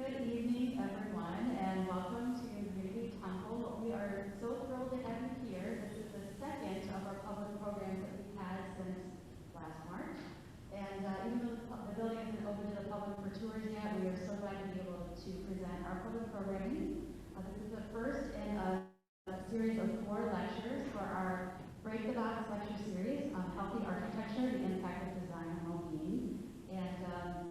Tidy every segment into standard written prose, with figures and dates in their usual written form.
good evening, everyone, and welcome to Community Temple. We are so thrilled to have you here. This is the second of our public programs that we've had since last March. And even though the building isn't open to the public for tours yet, we are so glad to be able to present our public programming. This is the first in a series of 4 lectures for our Break the Box lecture series on healthy architecture, the impact of design on well-being. And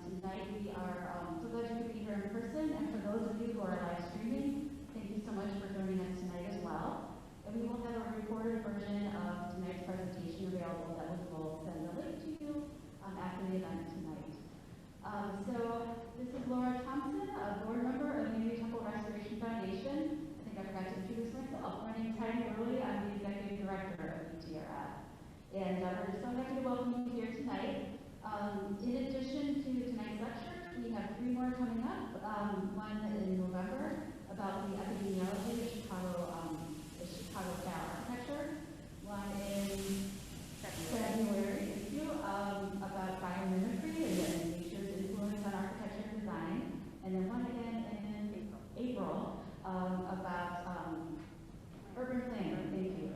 tonight we are so glad you could be here in person, and for those of you who are live streaming, thank you so much for joining us tonight as well. And we will have a recorded version of tonight's presentation available that we will send a link to you after the event tonight. So this is Laura Thompson, a board member of the Unity Temple Restoration Foundation. I think I forgot to introduce myself. My name is Heidi Early. I'm the executive director of UTRF. And we're just so happy to welcome you here tonight. In addition to tonight's lecture, we have 3 more coming up. One in November about the epidemiology of Chicago Tower architecture. One in February about biomimicry and nature's influence on architecture and design. And then one again in April about urban planning. Thank you.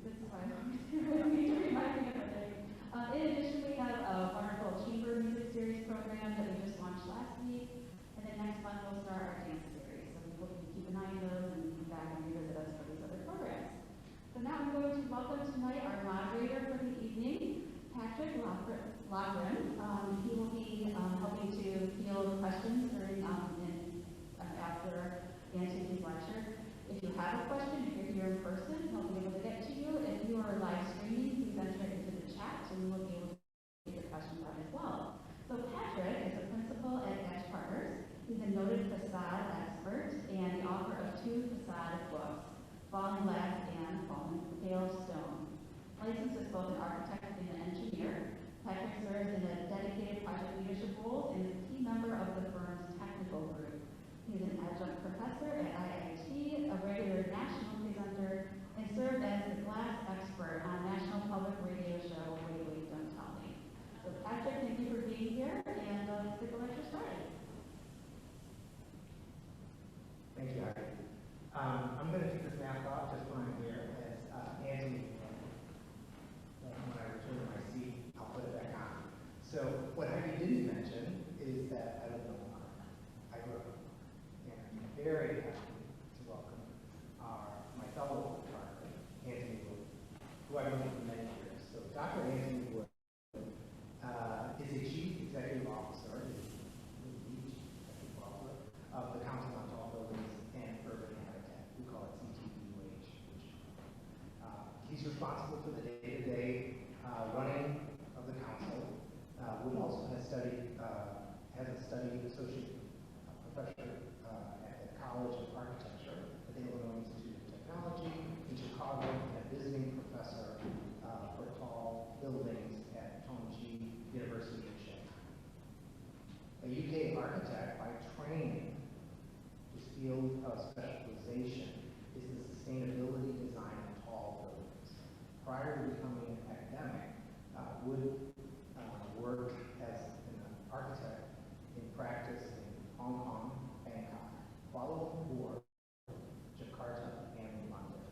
This is why I'm to remind me of everything. In addition, we have a wonderful chamber music series program that we just launched last week. And then next month we'll start our dance series. So we hope you keep an eye on those and come back and revisit us for these other programs. So now I'm going to welcome tonight our moderator for the evening, Patrick Loughran. He will be helping to field questions during after Antony's lecture. If you have a question, if you're here in person, he'll be able to get to you. If you are live streaming, please enter it into the chat and we will be able to get your questions out as well. So Patrick is a principal at Edge Partners. He's a noted facade expert and the author of 2 facade books, Falling Glass and Falling Pale Stone. Licensed as both an architect and an engineer, Patrick serves in a dedicated project leadership role and is a key member of the firm's technical group. He's an adjunct professor at IIT, a regular national presenter, and served as the glass expert on National Public Radio show, Wait, Wait, Don't Tell Me. So Patrick, thank you for being here, and let's get the lecture started. Thank you, Heidi. I'm going to take this mask off just when I'm here, as Antony, when I return to my seat, I'll put it back on. So what Heidi didn't mention is that I live in Omaha. I grew up, and I'm very happy to welcome my fellow partner, Antony Lloyd, who I've known for many years. So Dr. Antony Lloyd is the Chief Executive Officer, of the Council on Tall Buildings and Urban Habitat. We call it CTUH. He's responsible for the day-to-day running of the council. Wood also has a study associate professor at the College of Architecture at the Illinois Institute of Technology in Chicago, and a visiting professor for tall buildings at Tongji University of Shanghai. A UK architect by training, his field of specialization is the sustainability design of tall buildings. Prior to becoming an academic, Wood worked as an architect in practice in Hong Kong, Bangkok, Kuala Lumpur, Jakarta, and London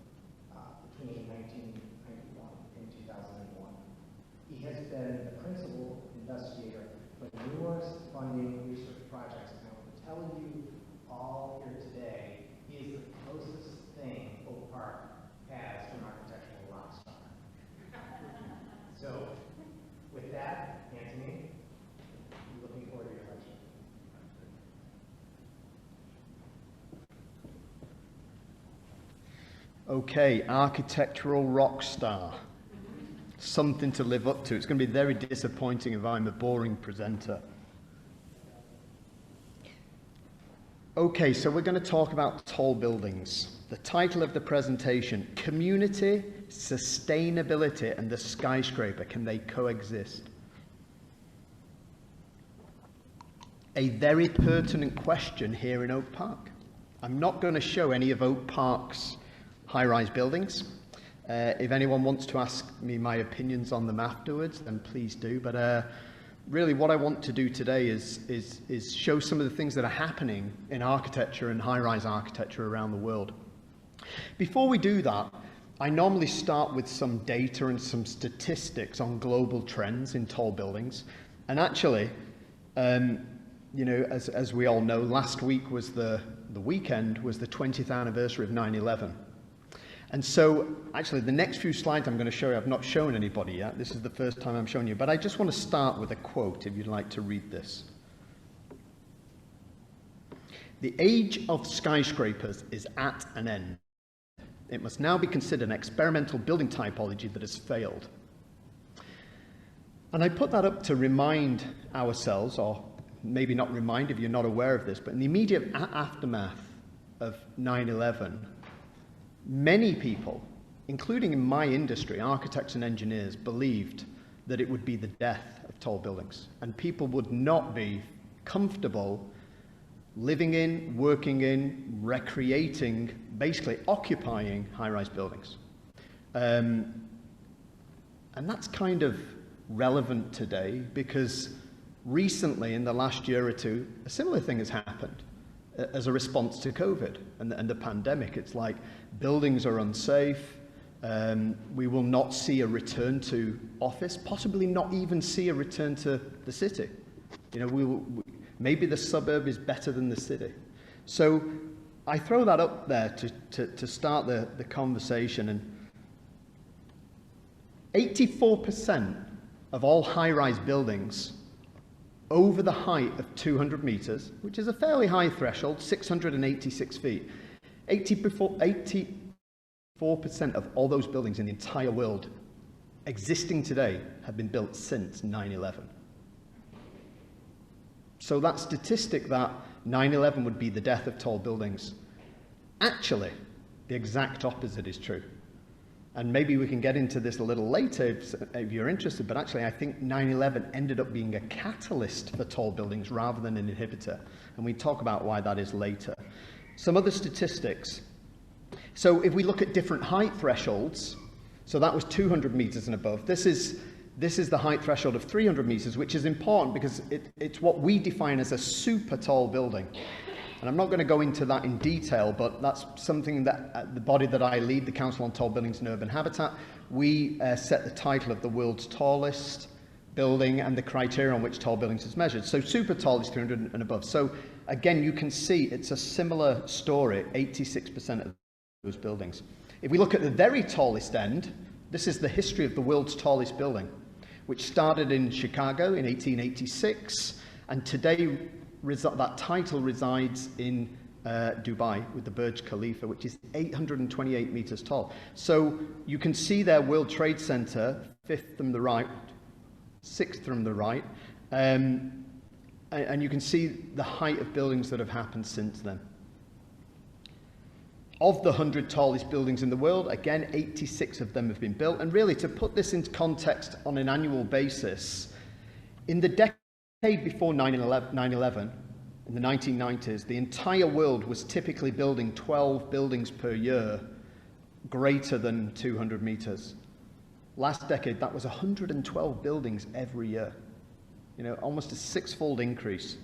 between 1991 and 2001. He has been the principal investigator for numerous funding research projects, and I will tell you all here today, he is the closest thing Oak Park has to an architectural rock star. So, with that, Antony, I'm looking forward to your lecture. Okay, architectural rock star. Something to live up to. It's going to be very disappointing if I'm a boring presenter. Okay, so we're going to talk about tall buildings. The title of the presentation, Community, Sustainability, and the Skyscraper. Can they coexist? A very pertinent question here in Oak Park. I'm not going to show any of Oak Park's high-rise buildings. If anyone wants to ask me my opinions on them afterwards, then please do. But really what I want to do today is show some of the things that are happening in architecture and high-rise architecture around the world. Before we do that, I normally start with some data and some statistics on global trends in tall buildings. And actually, you know, as we all know, last week was the weekend was the 20th anniversary of 9/11. And so, actually, the next few slides I'm going to show you, I've not shown anybody yet. This is the first time I'm showing you. But I just want to start with a quote, if you'd like to read this. "The age of skyscrapers is at an end. It must now be considered an experimental building typology that has failed." And I put that up to remind ourselves, or maybe not remind if you're not aware of this, but in the immediate aftermath of 9/11, many people, including in my industry, architects and engineers, believed that it would be the death of tall buildings, and people would not be comfortable living in, working in, recreating, basically occupying high-rise buildings. And that's kind of relevant today because recently, in the last year or two, a similar thing has happened as a response to COVID and the pandemic. It's like buildings are unsafe. We will not see a return to office, possibly not even see a return to the city. You know, maybe the suburb is better than the city. So I throw that up there to start the conversation. And 84% of all high-rise buildings over the height of 200 meters, which is a fairly high threshold, 686 feet, 84% of all those buildings in the entire world existing today have been built since 9/11. So that statistic that 9/11 would be the death of tall buildings, actually, the exact opposite is true. And maybe we can get into this a little later if you're interested, but actually I think 9/11 ended up being a catalyst for tall buildings rather than an inhibitor. And we talk about why that is later. Some other statistics. So if we look at different height thresholds, so that was 200 meters and above. This is the height threshold of 300 meters, which is important because it's what we define as a super tall building. And I'm not going to go into that in detail, but that's something that the body that I lead, the Council on Tall Buildings and Urban Habitat, we set the title of the world's tallest building and the criteria on which tall buildings is measured. So super tall is 300 and above. So again, you can see it's a similar story, 86% of those buildings. If we look at the very tallest end, this is the history of the world's tallest building, which started in Chicago in 1886, and today that title resides in Dubai with the Burj Khalifa, which is 828 meters tall. So you can see there World Trade Center, 5th from the right, 6th from the right, and you can see the height of buildings that have happened since then. Of the 100 tallest buildings in the world, again, 86 of them have been built. And really, to put this into context on an annual basis, in the decade before 9/11, in the 1990s, the entire world was typically building 12 buildings per year greater than 200 meters. Last decade, that was 112 buildings every year. You know, almost a 6-fold increase.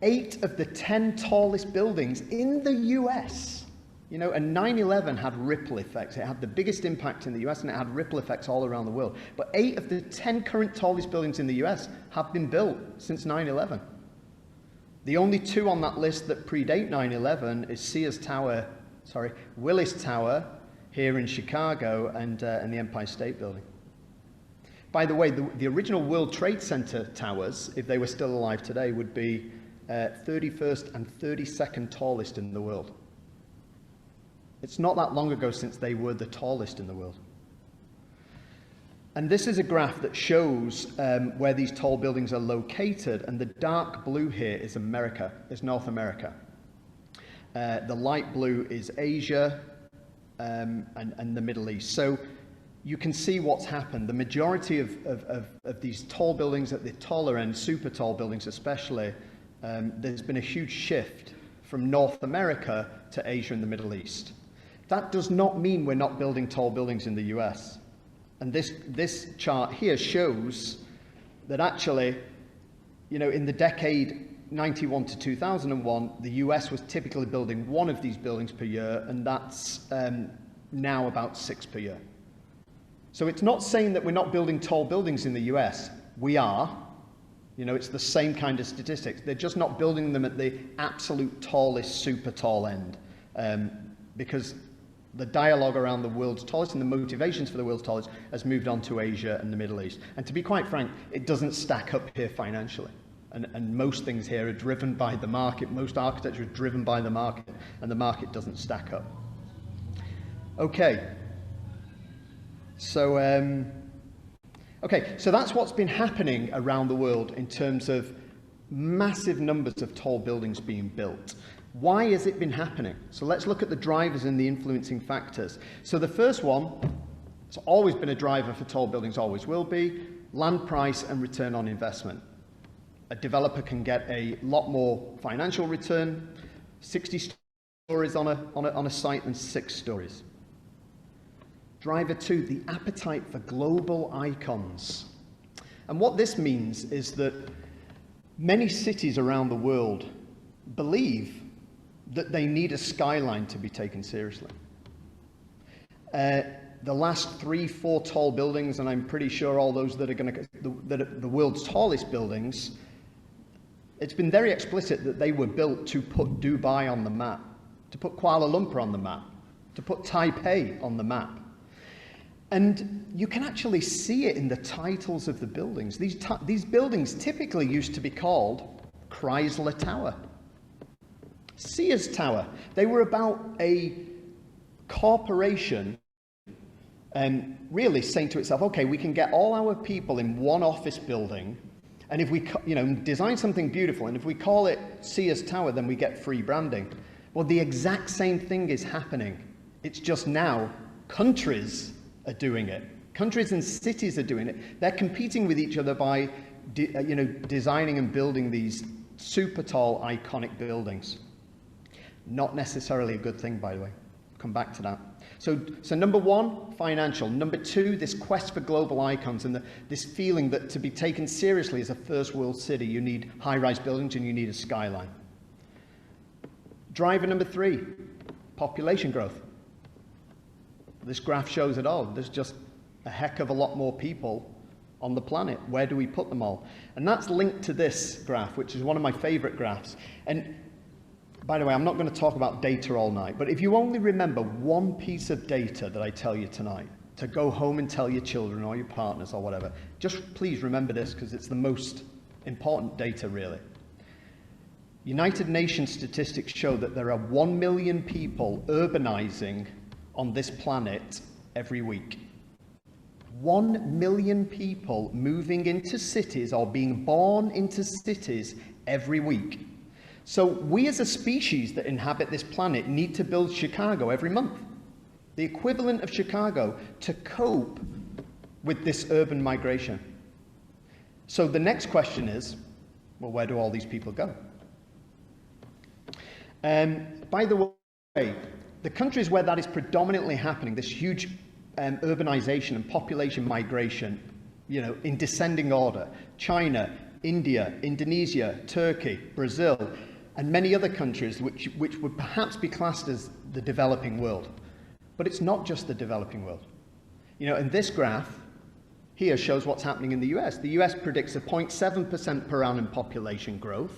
8 of the 10 tallest buildings in the US, you know, and 9/11 had ripple effects. It had the biggest impact in the US and it had ripple effects all around the world. But 8 of the 10 current tallest buildings in the US have been built since 9/11. The only 2 on that list that predate 9/11 is Willis Tower here in Chicago and the Empire State Building. By the way, the original World Trade Center towers, if they were still alive today, would be 31st and 32nd tallest in the world. It's not that long ago since they were the tallest in the world. And this is a graph that shows where these tall buildings are located, and the dark blue here is America, is North America. The light blue is Asia and the Middle East. So you can see what's happened. The majority of these tall buildings at the taller end, super tall buildings especially, there's been a huge shift from North America to Asia and the Middle East. That does not mean we're not building tall buildings in the US. And this chart here shows that actually, you know, in the decade 91 to 2001, the US was typically building one of these buildings per year, and that's now about 6 per year. So it's not saying that we're not building tall buildings in the US. We are. You know, it's the same kind of statistics. They're just not building them at the absolute tallest, super tall end, because the dialogue around the world's tallest and the motivations for the world's tallest has moved on to Asia and the Middle East. And to be quite frank, it doesn't stack up here financially. And most things here are driven by the market. Most architecture is driven by the market, and the market doesn't stack up. Okay. So, so that's what's been happening around the world in terms of massive numbers of tall buildings being built. Why has it been happening? So let's look at the drivers and the influencing factors. So the first one, it's always been a driver for tall buildings, always will be, land price and return on investment. A developer can get a lot more financial return, 60 stories on a site than 6 stories. Driver 2, the appetite for global icons. And what this means is that many cities around the world believe that they need a skyline to be taken seriously. The last 3, 4 tall buildings, and I'm pretty sure all those that are going to, the world's tallest buildings, it's been very explicit that they were built to put Dubai on the map, to put Kuala Lumpur on the map, to put Taipei on the map. And you can actually see it in the titles of the buildings. These buildings typically used to be called Chrysler Tower, Sears Tower. They were about a corporation really saying to itself, okay, we can get all our people in one office building, and if we, you know, design something beautiful, and if we call it Sears Tower, then we get free branding. Well, the exact same thing is happening. It's just now countries are doing it. Countries and cities are doing it. They're competing with each other by, designing and building these super tall, iconic buildings. Not necessarily a good thing, by the way. Come back to that. So number 1, financial. Number 2, this quest for global icons and this feeling that to be taken seriously as a first world city, you need high-rise buildings and you need a skyline. Driver number 3, population growth. This graph shows it all. There's just a heck of a lot more people on the planet. Where do we put them all? And that's linked to this graph, which is one of my favorite graphs. And by the way, I'm not going to talk about data all night, but if you only remember one piece of data that I tell you tonight, to go home and tell your children or your partners or whatever, just please remember this because it's the most important data, really. United Nations statistics show that there are 1 million people urbanizing on this planet every week. 1 million people moving into cities or being born into cities every week. So we as a species that inhabit this planet need to build Chicago every month, the equivalent of Chicago, to cope with this urban migration. So the next question is, well, where do all these people go? By the way, the countries where that is predominantly happening, this huge urbanization and population migration, you know, in descending order, China, India, Indonesia, Turkey, Brazil, and many other countries which would perhaps be classed as the developing world. But it's not just the developing world. You know, and this graph here shows what's happening in the US. The US predicts a 0.7% per annum population growth,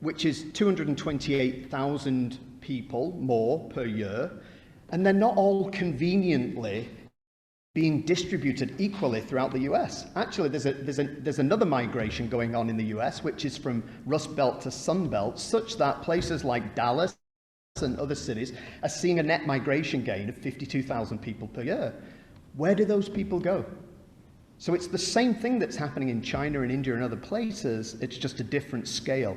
which is 228,000 people more per year, and they're not all conveniently being distributed equally throughout the US. Actually, there's another migration going on in the US, which is from Rust Belt to Sun Belt, such that places like Dallas and other cities are seeing a net migration gain of 52,000 people per year. Where do those people go? So it's the same thing that's happening in China and India and other places, it's just a different scale.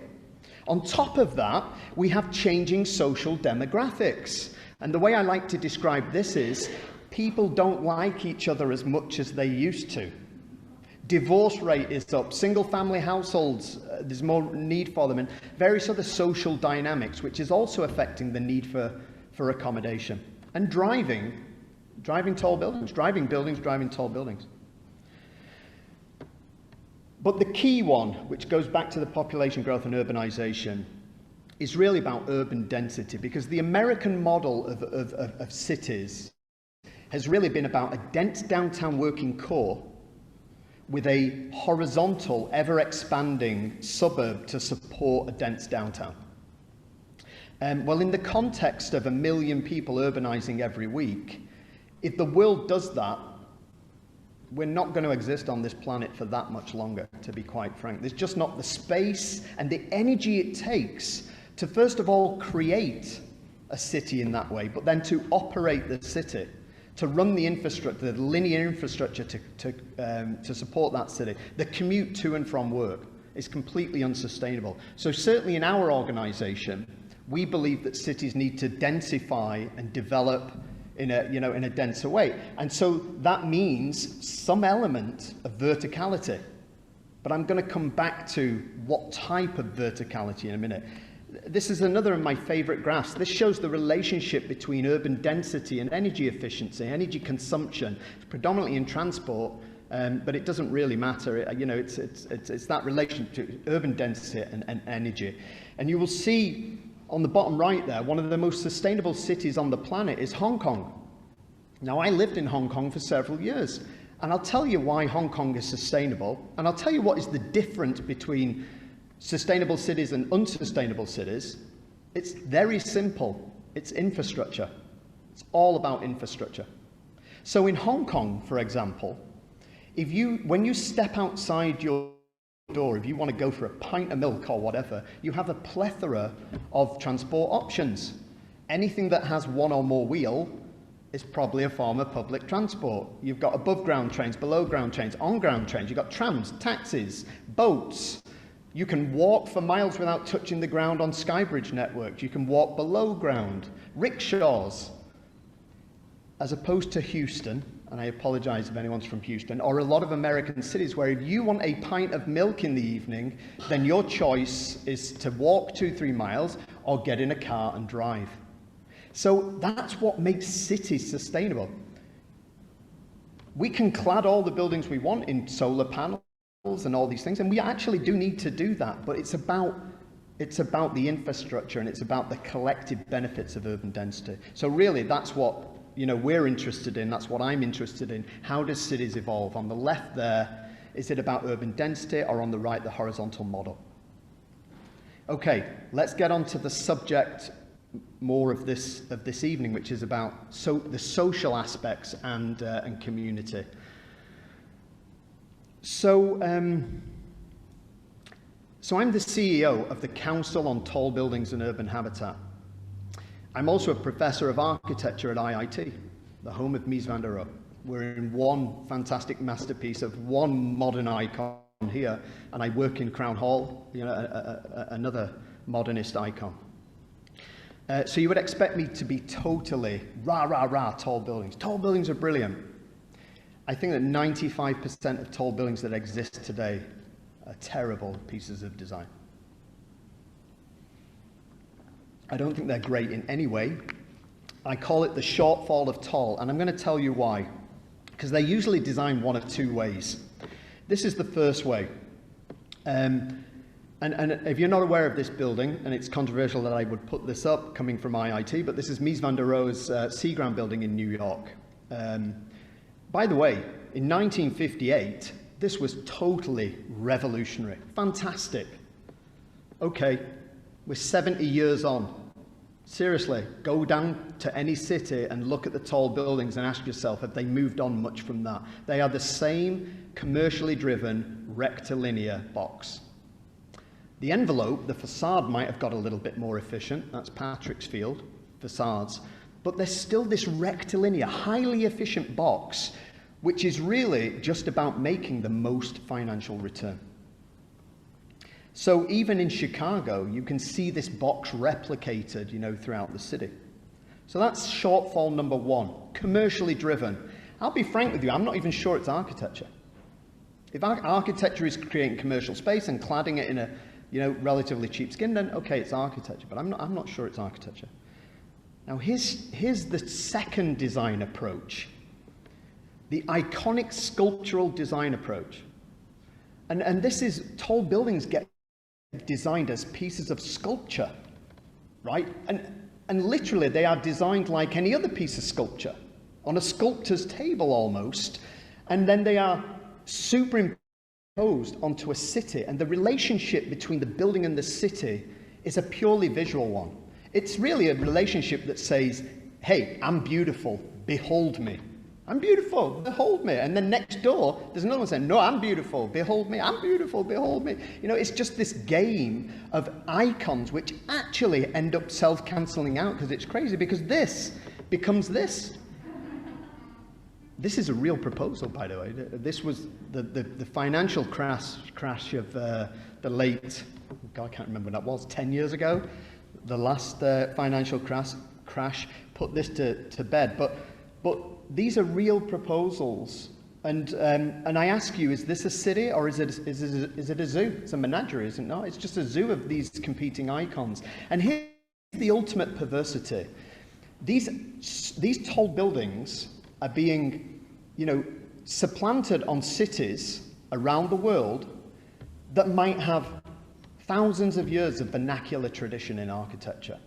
On top of that, we have changing social demographics. And the way I like to describe this is, people don't like each other as much as they used to. Divorce rate is up, single-family households, there's more need for them, and various other social dynamics, which is also affecting the need for accommodation. And driving Driving tall buildings, driving tall buildings. But the key one, which goes back to the population growth and urbanization, is really about urban density, because the American model of cities has really been about a dense downtown working core with a horizontal, ever-expanding suburb to support a dense downtown. Well, in the context of 1 million people urbanizing every week, if the world does that, we're not going to exist on this planet for that much longer, to be quite frank. There's just not the space and the energy it takes to, first of all, create a city in that way, but then to operate the city, to run the infrastructure, the linear infrastructure to support that city. The commute to and from work is completely unsustainable. So certainly in our organization, we believe that cities need to densify and develop in a denser way. And so that means some element of verticality. But I'm going to come back to what type of verticality in a minute. This is another of my favorite graphs. This shows the relationship between urban density and energy efficiency, energy consumption. It's predominantly in transport, but it doesn't really matter. It's that relation to urban density and energy. And you will see on the bottom right there, one of the most sustainable cities on the planet is Hong Kong. Now, I lived in Hong Kong for several years, and I'll tell you why Hong Kong is sustainable, and I'll tell you what is the difference between sustainable cities and unsustainable cities. It's very simple. It's infrastructure. It's all about infrastructure. So in Hong Kong, for example, when you step outside your door, if you want to go for a pint of milk or whatever, you have a plethora of transport options. Anything that has one or more wheel is probably a form of public transport. You've got above ground trains, below ground trains, on ground trains, you've got trams, taxis, boats. You can walk for miles without touching the ground on Skybridge networks. You can walk below ground, rickshaws. As opposed to Houston, and I apologize if anyone's from Houston, or a lot of American cities where if you want a pint of milk in the evening, then your choice is to walk 2-3 miles or get in a car and drive. So that's what makes cities sustainable. We can clad all the buildings we want in solar panels and all these things, and we actually do need to do that, but it's about the infrastructure and it's about the collective benefits of urban density. So really that's what we're interested in, that's what I'm interested in. How does cities evolve? On the left there, is it about urban density, or on the right, the horizontal model? Okay, let's get on to the subject more of this evening, which is about the social aspects and community. So I'm the CEO of the Council on Tall Buildings and Urban Habitat. I'm also a professor of architecture at IIT, the home of Mies van der Rohe. We're in one fantastic masterpiece of one modern icon here, and I work in Crown Hall, another modernist icon. So you would expect me to be totally rah, tall buildings. Tall buildings are brilliant. I think that 95% of tall buildings that exist today are terrible pieces of design. I don't think they're great in any way. I call it the shortfall of tall, and I'm going to tell you why. Because they're usually designed one of two ways. This is the first way. And if you're not aware of this building, and it's controversial that I would put this up coming from IIT, but this is Mies van der Rohe's Seaground building in New York. By the way, in 1958, this was totally revolutionary. Fantastic. Okay, we're 70 years on. Seriously, go down to any city and look at the tall buildings and ask yourself, have they moved on much from that? They are the same commercially driven rectilinear box. The envelope, the facade, might have got a little bit more efficient. That's Patrick's field, facades. But there's still this rectilinear, highly efficient box, which is really just about making the most financial return. So even in Chicago, you can see this box replicated, throughout the city. So that's shortfall number one, commercially driven. I'll be frank with you, I'm not even sure it's architecture. If architecture is creating commercial space and cladding it in a relatively cheap skin, then okay, it's architecture, but I'm not sure it's architecture. Now here's the second design approach, the iconic sculptural design approach. And this is, tall buildings get designed as pieces of sculpture, right? And literally they are designed like any other piece of sculpture, on a sculptor's table almost, and then they are superimposed onto a city, and the relationship between the building and the city is a purely visual one. It's really a relationship that says, hey, I'm beautiful, behold me. I'm beautiful, behold me. And then next door, there's another one saying, no, I'm beautiful, behold me, I'm beautiful, behold me. You know, it's just this game of icons which actually end up self-cancelling out, because it's crazy, because this becomes this. This is a real proposal, by the way. This was the financial crash of the late, God, I can't remember when that was, 10 years ago. The last financial crash put this to bed. But these are real proposals, and I ask you: is this a city or is it a zoo? It's a menagerie, isn't it? No, it's just a zoo of these competing icons. And here's the ultimate perversity: these tall buildings are being, supplanted on cities around the world that might have thousands of years of vernacular tradition in architecture.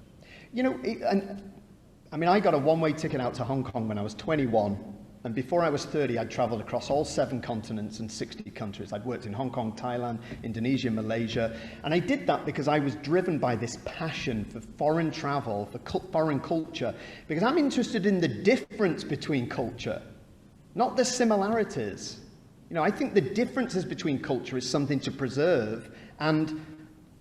I got a one-way ticket out to Hong Kong when I was 21, and before I was 30, I'd traveled across all 7 continents and 60 countries. I'd worked in Hong Kong, Thailand, Indonesia, Malaysia, and I did that because I was driven by this passion for foreign travel, for foreign culture, because I'm interested in the difference between culture, not the similarities. I think the differences between culture is something to preserve, and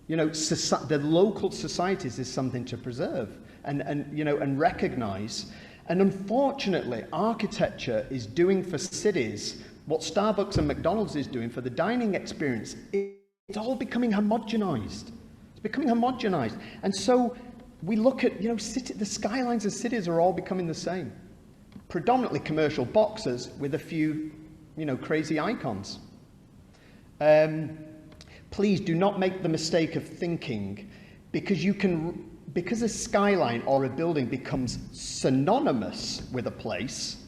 the local societies is something to preserve and recognize. And unfortunately, architecture is doing for cities what Starbucks and McDonald's is doing for the dining experience. It's all becoming homogenized. It's becoming homogenized. And so we look at, the skylines of cities are all becoming the same. Predominantly commercial boxes with a few, crazy icons. Please do not make the mistake of thinking because a skyline or a building becomes synonymous with a place,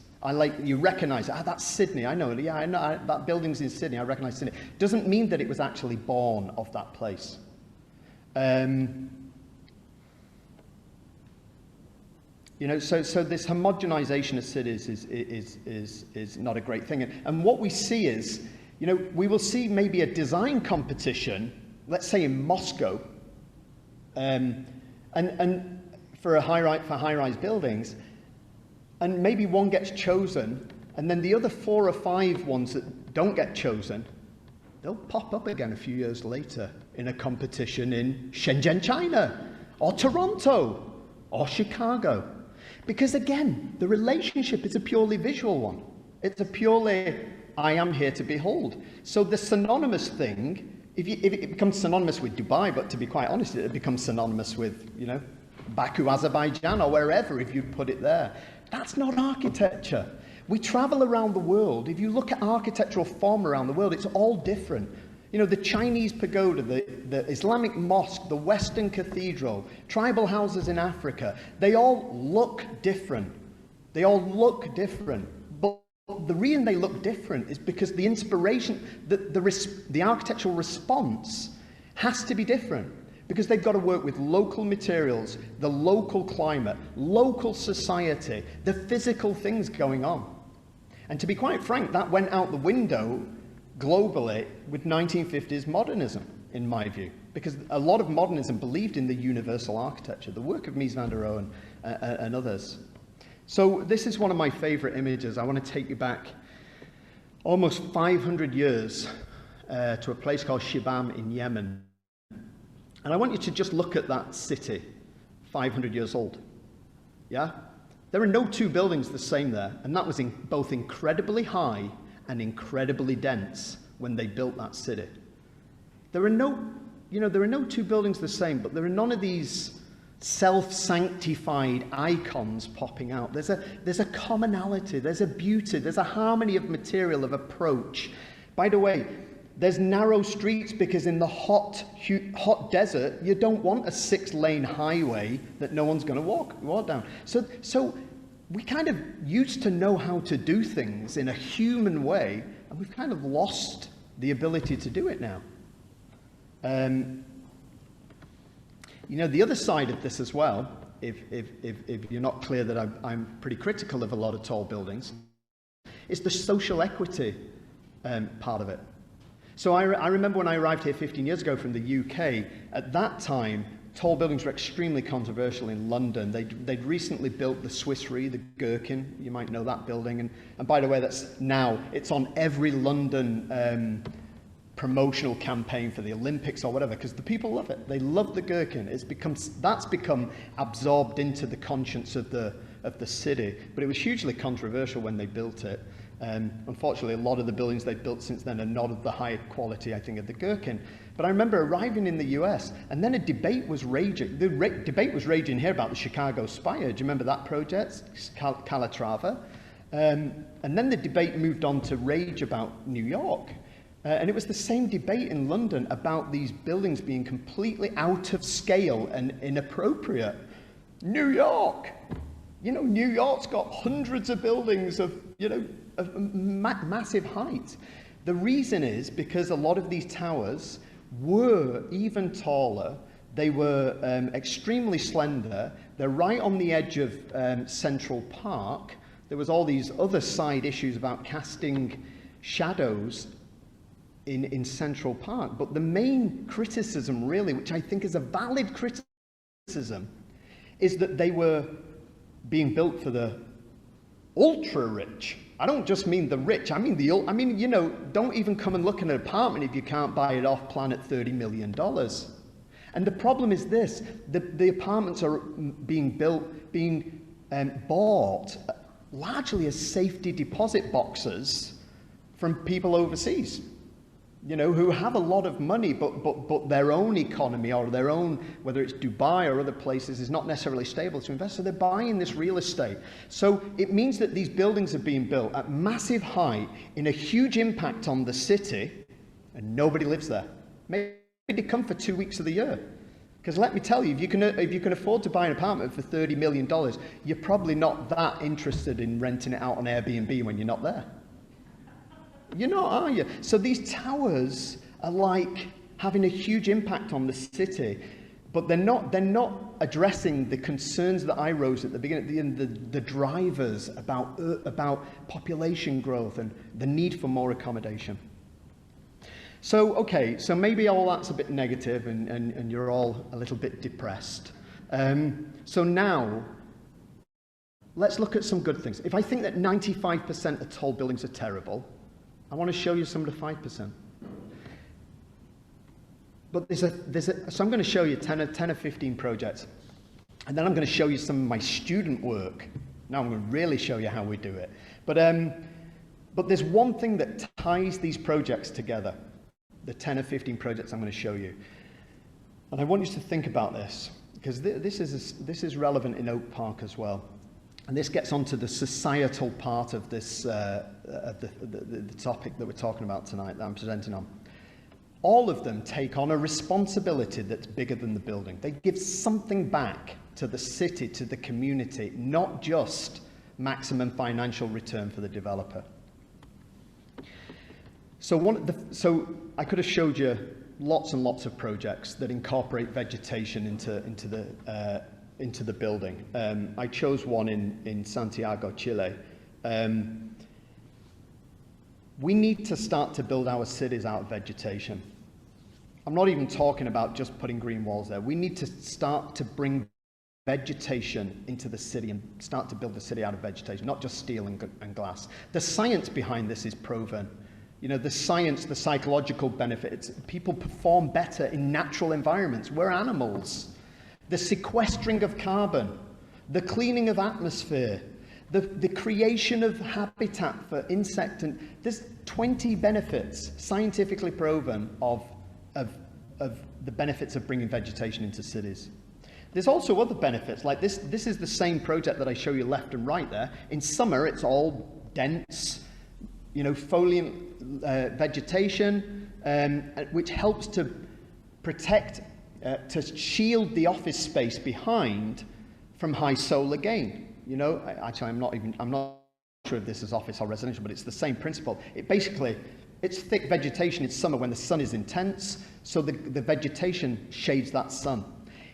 you recognize, that's Sydney, I know, that building's in Sydney, I recognize Sydney, doesn't mean that it was actually born of that place. So this homogenization of cities is not a great thing. And what we see is, we will see maybe a design competition, let's say in Moscow, and for high-rise buildings, and maybe one gets chosen, and then the other 4 or 5 ones that don't get chosen, they'll pop up again a few years later in a competition in Shenzhen, China, or Toronto, or Chicago. Because again, the relationship is a purely visual one. It's a purely, I am here to behold. So the synonymous thing, if it becomes synonymous with Dubai, but to be quite honest, it becomes synonymous with, Baku, Azerbaijan, or wherever, if you put it there. That's not architecture. We travel around the world. If you look at architectural form around the world, it's all different. The Chinese pagoda, the Islamic mosque, the Western cathedral, tribal houses in Africa, they all look different. They all look different. But the reason they look different is because the inspiration, the architectural response has to be different. Because they've got to work with local materials, the local climate, local society, the physical things going on. And to be quite frank, that went out the window globally with 1950s modernism, in my view. Because a lot of modernism believed in the universal architecture, the work of Mies van der Rohe and others. So this is one of my favorite images. I want to take you back almost 500 years to a place called Shibam in Yemen. And I want you to just look at that city, 500 years old. Yeah? There are no 2 buildings the same there, and that was both incredibly high and incredibly dense when they built that city. There are no 2 buildings the same, but there are none of these self-sanctified icons popping out. There's a commonality, there's a beauty, there's a harmony of material, of approach. By the way, There's narrow streets because in the hot desert, you don't want a 6-lane highway that no one's going to walk down. So we kind of used to know how to do things in a human way, and we've kind of lost the ability to do it now. You know, the other side of this as well, if you're not clear that I'm pretty critical of a lot of tall buildings, is the social equity part of it. So I remember when I arrived here 15 years ago from the UK, at that time, tall buildings were extremely controversial in London. They'd recently built the Swiss Re, the Gherkin, you might know that building. And by the way, it's on every London promotional campaign for the Olympics or whatever, because the people love it. They love the Gherkin. That's become absorbed into the conscience of the city. But it was hugely controversial when they built it. Unfortunately, a lot of the buildings they've built since then are not of the high quality, I think, of the Gherkin. But I remember arriving in the US, and then a debate was raging. The debate was raging here about the Chicago Spire. Do you remember that project, Calatrava? And then the debate moved on to rage about New York. And it was the same debate in London about these buildings being completely out of scale and inappropriate. New York! You know, New York's got hundreds of buildings of massive height. The reason is because a lot of these towers were even taller. They were extremely slender. They're right on the edge of Central Park. There was all these other side issues about casting shadows in Central Park. But the main criticism, really, which I think is a valid criticism, is that they were being built for the ultra-rich. I don't just mean the rich, I mean don't even come and look at an apartment if you can't buy it off plan at $30 million. And the problem is this, the apartments are being bought largely as safety deposit boxes from people overseas, who have a lot of money, but their own economy or their own, whether it's Dubai or other places, is not necessarily stable to invest. So they're buying this real estate. So it means that these buildings are being built at massive height in a huge impact on the city, and nobody lives there. Maybe they come for 2 weeks of the year. Because let me tell you, if you can afford to buy an apartment for $30 million, you're probably not that interested in renting it out on Airbnb when you're not there. You're not, are you? So these towers are like having a huge impact on the city, but they're not addressing the concerns that I raised at the beginning, the drivers about population growth and the need for more accommodation. So, okay, so maybe all that's a bit negative and you're all a little bit depressed. So now, let's look at some good things. If I think that 95% of tall buildings are terrible, I want to show you some of the 5%. But so I'm going to show you 10 or 15 projects. And then I'm going to show you some of my student work. Now I'm going to really show you how we do it. But there's one thing that ties these projects together, the 10 or 15 projects I'm going to show you. And I want you to think about this, because this is relevant in Oak Park as well. And this gets onto the societal part of this, the topic that we're talking about tonight, that I'm presenting on. All of them take on a responsibility that's bigger than the building. They give something back to the city, to the community, not just maximum financial return for the developer. So I could have showed you lots and lots of projects that incorporate vegetation into the building. I chose one in Santiago, Chile. We need to start to build our cities out of vegetation. I'm not even talking about just putting green walls there. We need to start to bring vegetation into the city and start to build the city out of vegetation, not just steel and glass. The science behind this is proven. The science, the psychological benefits. People perform better in natural environments. We're animals. The sequestering of carbon, the cleaning of atmosphere, the creation of habitat for insect, and there's 20 benefits scientifically proven of the benefits of bringing vegetation into cities. There's also other benefits, like this is the same project that I show you left and right there. In summer, it's all dense, foliant vegetation. which helps to protect, to shield the office space behind from high solar gain. You know, actually, I'm not sure if this is office or residential, but it's the same principle. It's thick vegetation in summer when the sun is intense, so the vegetation shades that sun.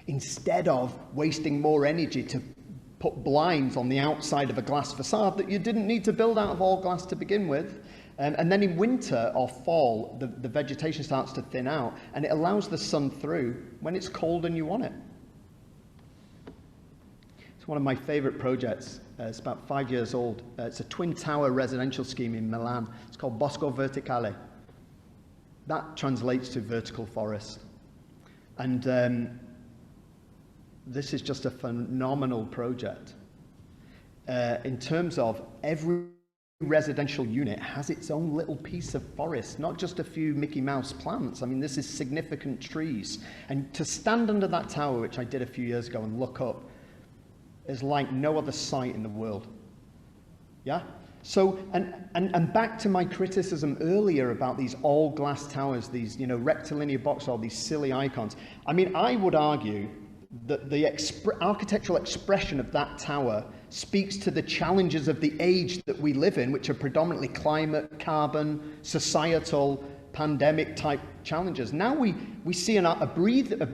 Instead of wasting more energy to put blinds on the outside of a glass facade that you didn't need to build out of all glass to begin with. And then in winter or fall, the vegetation starts to thin out, and it allows the sun through when it's cold and you want it. It's one of my favorite projects. It's about 5 years old. It's a twin tower residential scheme in Milan. It's called Bosco Verticale. That translates to vertical forest. And this is just a phenomenal project. In terms of every residential unit has its own little piece of forest, not just a few Mickey Mouse plants. I mean, this is significant trees. And to stand under that tower, which I did a few years ago, and look up, is like no other sight in the world. Yeah? So, and back to my criticism earlier about these all glass towers, these, you know, rectilinear box, all these silly icons. I mean, I would argue that the architectural expression of that tower speaks to the challenges of the age that we live in, which are predominantly climate, carbon, societal, pandemic type challenges. Now we see a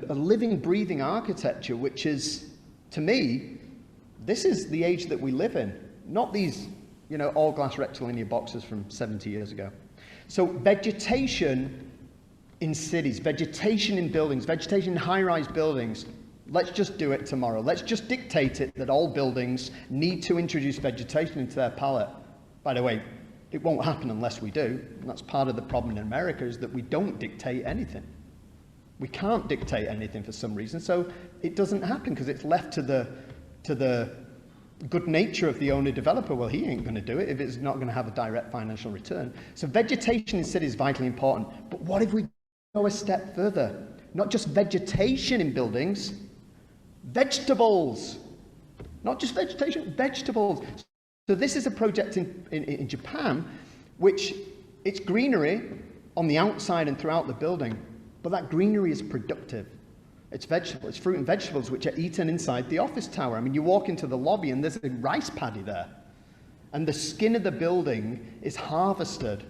living, breathing architecture, which is, to me, this is the age that we live in, not these, you know, all glass rectilinear boxes from 70 years ago. So vegetation in cities, vegetation in buildings, vegetation in high-rise buildings. Let's just do it tomorrow. Let's just dictate it that all buildings need to introduce vegetation into their palette. By the way, it won't happen unless we do. And that's part of the problem in America, is that we don't dictate anything. We can't dictate anything for some reason, so it doesn't happen because it's left to the good nature of the owner developer. Well, he ain't going to do it if it's not going to have a direct financial return. So vegetation in cities is vitally important. But what if we go a step further? Not just vegetation in buildings, vegetables. Not just vegetation, vegetables. So this is a project in Japan, which it's greenery on the outside and throughout the building, but that greenery is productive. It's vegetables, it's fruit and vegetables which are eaten inside the office tower. I mean, you walk into the lobby and there's a rice paddy there. And the skin of the building is harvested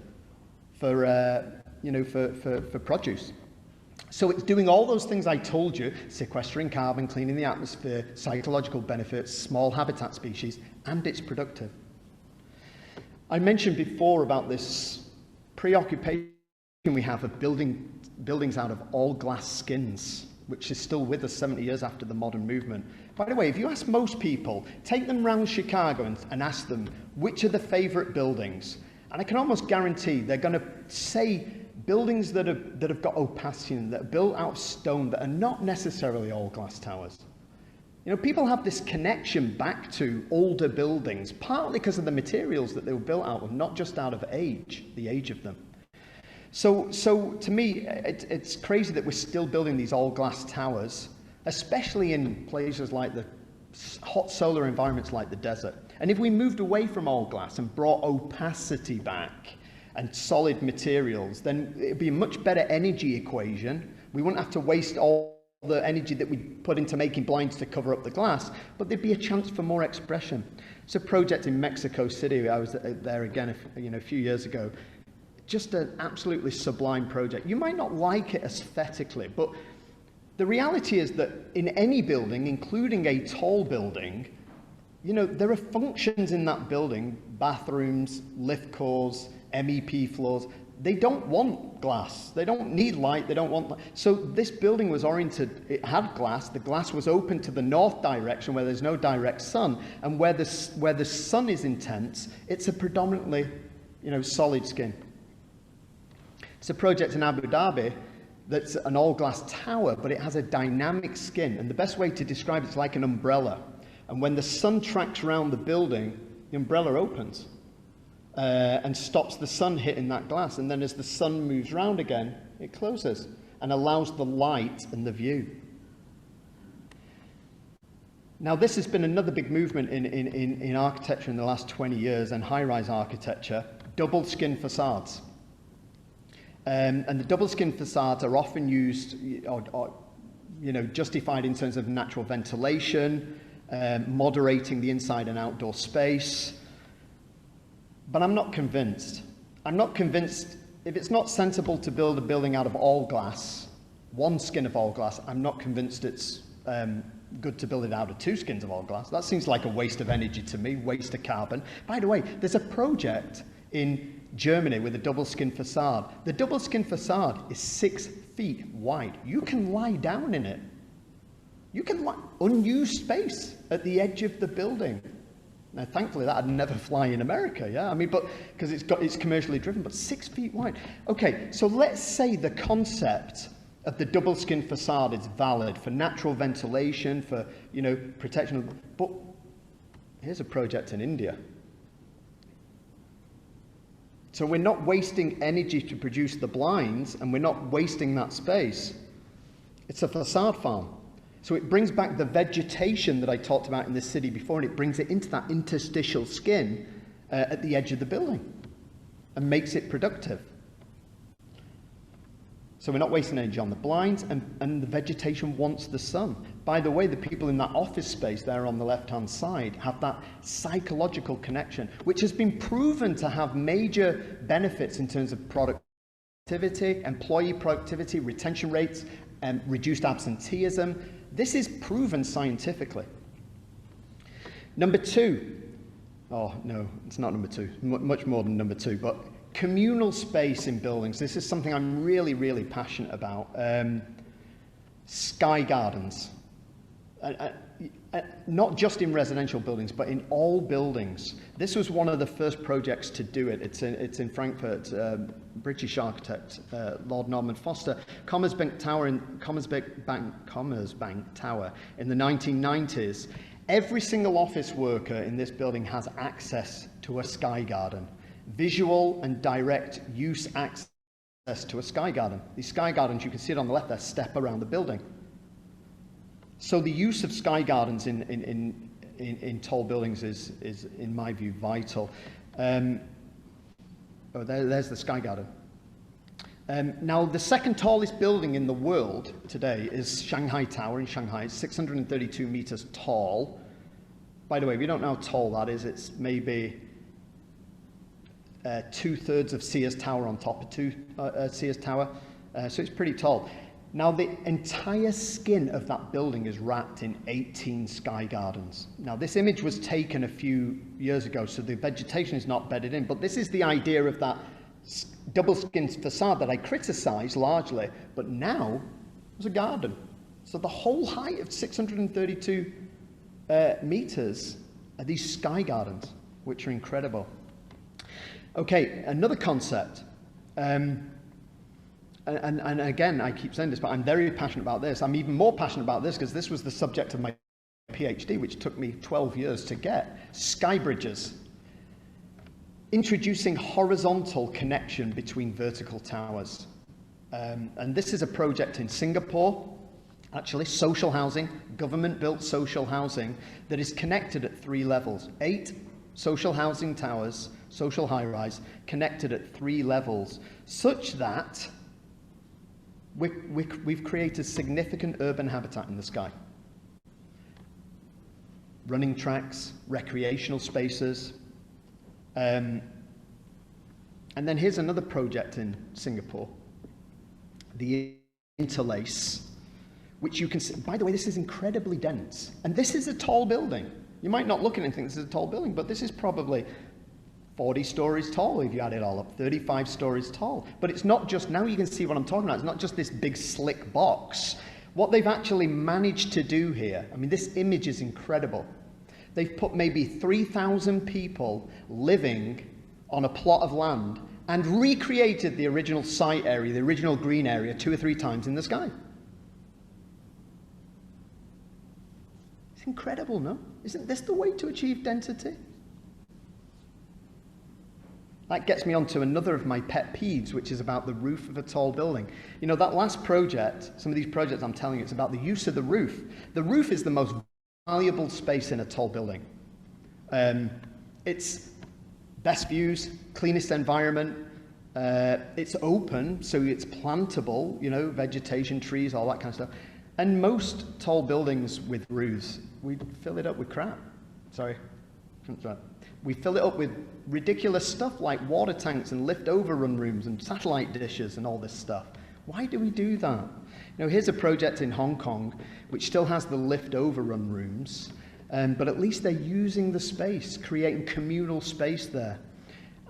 for produce. So it's doing all those things I told you, sequestering carbon, cleaning the atmosphere, psychological benefits, small habitat species, and it's productive. I mentioned before about this preoccupation we have of buildings out of all glass skins, which is still with us 70 years after the modern movement. By the way, if you ask most people, take them around Chicago and ask them which are the favorite buildings, and I can almost guarantee they're going to say buildings that have got opacity in them, that are built out of stone, that are not necessarily all glass towers. You know, people have this connection back to older buildings, partly because of the materials that they were built out of, not just out of age, the age of them. So to me, it's crazy that we're still building these all glass towers, especially in places like the hot solar environments like the desert. And if we moved away from all glass and brought opacity back and solid materials, then it'd be a much better energy equation. We wouldn't have to waste all the energy that we put into making blinds to cover up the glass, but there'd be a chance for more expression. It's a project in Mexico City. I was there again a few years ago. Just an absolutely sublime project. You might not like it aesthetically, but the reality is that in any building, including a tall building, you know, there are functions in that building, bathrooms, lift cores, MEP floors. They don't want glass. They don't need light. They don't want light. So this building was oriented, it had glass. The glass was open to the north direction where there's no direct sun, and where the sun is intense, it's a predominantly, you know, solid skin. It's a project in Abu Dhabi that's an all-glass tower, but it has a dynamic skin. And the best way to describe it is like an umbrella. And when the sun tracks around the building, the umbrella opens and stops the sun hitting that glass. And then as the sun moves around again, it closes and allows the light and the view. Now, this has been another big movement in architecture in the last 20 years, and high-rise architecture, double skin facades. And the double skin facades are often used or justified in terms of natural ventilation, moderating the inside and outdoor space. But I'm not convinced. I'm not convinced if it's not sensible to build a building out of all glass, one skin of all glass, I'm not convinced it's good to build it out of two skins of all glass. That seems like a waste of energy to me, waste of carbon. By the way, there's a project in Germany with a double skin facade. The double skin facade is 6 feet wide. You can lie down in it. You can lie, unused space at the edge of the building. Now, thankfully, that'd never fly in America, yeah? I mean, but because it's commercially driven, but 6 feet wide. Okay, so let's say the concept of the double skin facade is valid for natural ventilation, for, protection. But here's a project in India. So we're not wasting energy to produce the blinds, and we're not wasting that space. It's a facade farm. So it brings back the vegetation that I talked about in this city before, and it brings it into that interstitial skin at the edge of the building and makes it productive. So we're not wasting energy on the blinds, and the vegetation wants the sun. By the way, the people in that office space there on the left-hand side have that psychological connection, which has been proven to have major benefits in terms of productivity, employee productivity, retention rates, and reduced absenteeism. This is proven scientifically. Number two, oh no, it's not number two, much more than number two, but communal space in buildings. This is something I'm really, really passionate about. Sky gardens. Not just in residential buildings, but in all buildings. This was one of the first projects to do it. It's in Frankfurt. British architect Lord Norman Foster. Commerzbank Tower in the 1990s. Every single office worker in this building has access to a sky garden. Visual and direct use access to a sky garden. These sky gardens, you can see it on the left there, step around the building. So the use of sky gardens in tall buildings is in my view, vital. There's the sky garden. Now, the second tallest building in the world today is Shanghai Tower in Shanghai. It's 632 meters tall. By the way, we don't know how tall that is. It's maybe 2/3 of Sears Tower on top of Sears Tower. So it's pretty tall. Now, the entire skin of that building is wrapped in 18 sky gardens. Now, this image was taken a few years ago, so the vegetation is not bedded in, but this is the idea of that double skin facade that I criticise largely, but now there's a garden. So the whole height of 632 meters are these sky gardens, which are incredible. Okay, another concept. And again, I keep saying this, but I'm very passionate about this. I'm even more passionate about this because this was the subject of my PhD, which took me 12 years to get. Sky bridges. Introducing horizontal connection between vertical towers. And this is a project in Singapore, actually, social housing, government-built social housing, that is connected at 3 levels. 8 social housing towers, social high-rise, connected at 3 levels, such that we've created significant urban habitat in the sky. Running tracks, recreational spaces. And then here's another project in Singapore, the Interlace, which you can see. By the way, this is incredibly dense. And this is a tall building. You might not look at it and think this is a tall building, but this is probably 40 stories tall if you add it all up, 35 stories tall. But it's not just, now you can see what I'm talking about, it's not just this big slick box. What they've actually managed to do here, I mean, this image is incredible. They've put maybe 3,000 people living on a plot of land and recreated the original site area, the original green area, 2 or 3 times in the sky. It's incredible, no? Isn't this the way to achieve density? That gets me onto another of my pet peeves, which is about the roof of a tall building. You know, that last project, some of these projects I'm telling you, it's about the use of the roof. The roof is the most valuable space in a tall building. It's best views, cleanest environment, It's open, so it's plantable, you know, vegetation, trees, all that kind of stuff. And most tall buildings with roofs, we fill it up with crap. Sorry. We fill it up with ridiculous stuff like water tanks and lift overrun rooms and satellite dishes and all this stuff. Why do we do that? You know, here's a project in Hong Kong which still has the lift overrun rooms, but at least they're using the space, creating communal space there.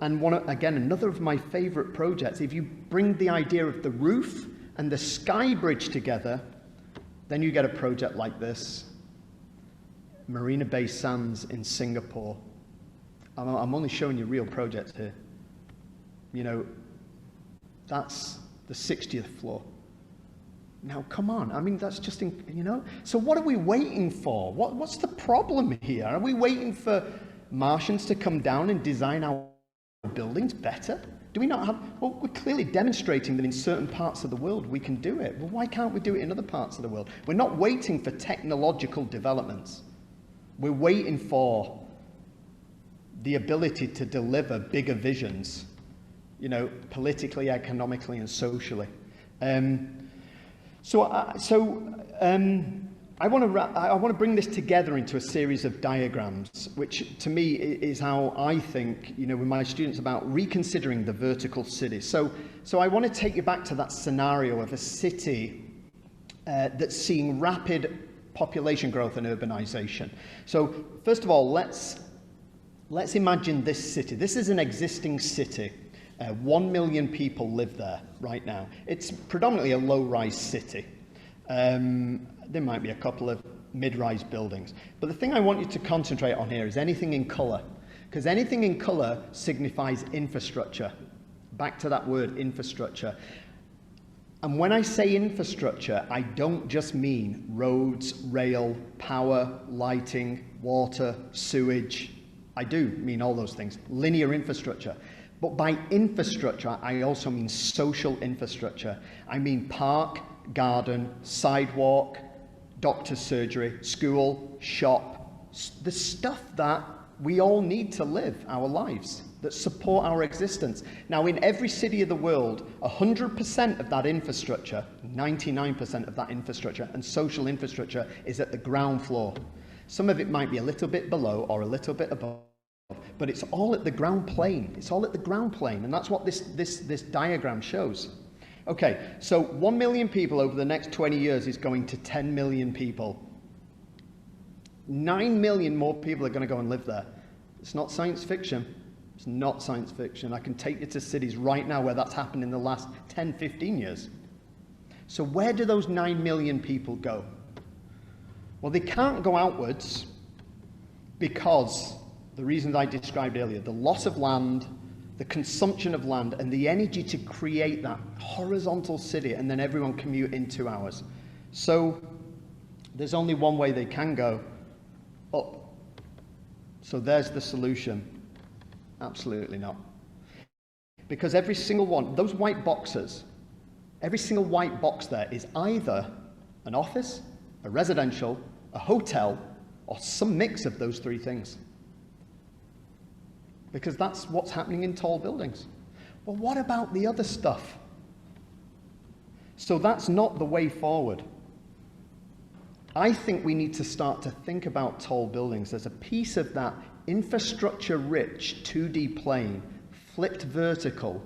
And again, another of my favorite projects, if you bring the idea of the roof and the sky bridge together, then you get a project like this. Marina Bay Sands in Singapore. I'm only showing you real projects here. You know, that's the 60th floor. Now, come on. I mean, that's just, you know. So what are we waiting for? What's the problem here? Are we waiting for Martians to come down and design our buildings better? Do we not have, well, we're clearly demonstrating that in certain parts of the world we can do it. Well, why can't we do it in other parts of the world? We're not waiting for technological developments. We're waiting for the ability to deliver bigger visions, you know, politically, economically, and socially. I want to bring this together into a series of diagrams, which to me is how I think, you know, with my students about reconsidering the vertical city. So I want to take you back to that scenario of a city that's seeing rapid population growth and urbanization. So first of all, let's imagine this city. This is an existing city. 1 million people live there right now. It's predominantly a low-rise city. There might be a couple of mid-rise buildings. But the thing I want you to concentrate on here is anything in colour, because anything in colour signifies infrastructure. Back to that word, infrastructure. And when I say infrastructure, I don't just mean roads, rail, power, lighting, water, sewage. I do mean all those things, linear infrastructure. But by infrastructure, I also mean social infrastructure. I mean park, garden, sidewalk, doctor's surgery, school, shop, the stuff that we all need to live our lives, that support our existence. Now, in every city of the world, 100% of that infrastructure, 99% of that infrastructure and social infrastructure is at the ground floor. Some of it might be a little bit below or a little bit above, but it's all at the ground plane. It's all at the ground plane, and that's what this diagram shows. Okay, so 1 million people over the next 20 years is going to 10 million people. 9 million more people are going to go and live there. It's not science fiction. It's not science fiction. I can take you to cities right now where that's happened in the last 10, 15 years. So where do those 9 million people go? Well, they can't go outwards because the reasons I described earlier, the loss of land, the consumption of land, and the energy to create that horizontal city, and then everyone commute in 2 hours. So there's only one way they can go, up. So there's the solution. Absolutely not. Because every single one, those white boxes, every single white box there is either an office, a residential, a hotel, or some mix of those three things. Because that's what's happening in tall buildings. Well, what about the other stuff? So that's not the way forward. I think we need to start to think about tall buildings as a piece of that infrastructure-rich 2D plane, flipped vertical,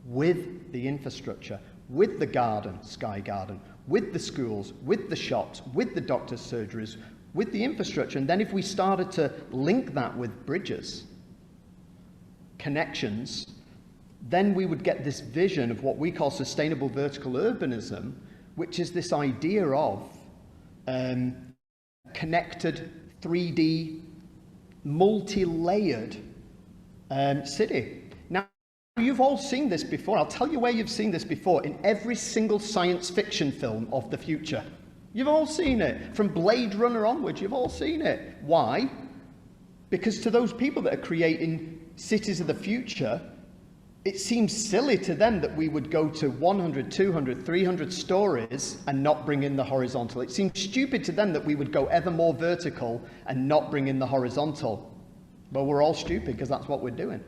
with the infrastructure, with the garden, sky garden, with the schools, with the shops, with the doctor's surgeries, with the infrastructure. And then if we started to link that with bridges, connections, then we would get this vision of what we call sustainable vertical urbanism, which is this idea of connected 3D, multi-layered city. Now, you've all seen this before. I'll tell you where you've seen this before. In every single science fiction film of the future. You've all seen it. From Blade Runner onwards, you've all seen it. Why? Because to those people that are creating cities of the future, it seems silly to them that we would go to 100, 200, 300 stories and not bring in the horizontal. It seems stupid to them that we would go ever more vertical and not bring in the horizontal. Well, we're all stupid because that's what we're doing.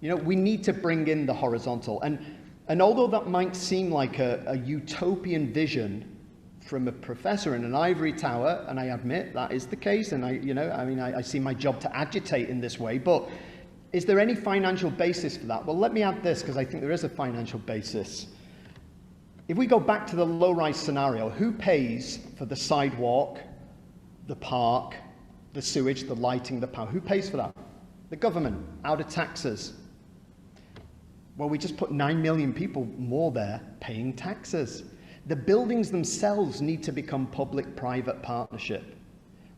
You know, we need to bring in the horizontal. And although that might seem like a utopian vision from a professor in an ivory tower, and I admit that is the case, and I see my job to agitate in this way, but is there any financial basis for that? Well, let me add this, because I think there is a financial basis. If we go back to the low-rise scenario, who pays for the sidewalk, the park, the sewage, the lighting, the power? Who pays for that? The government, out of taxes. Well, we just put 9 million people more there paying taxes. The buildings themselves need to become public-private partnership,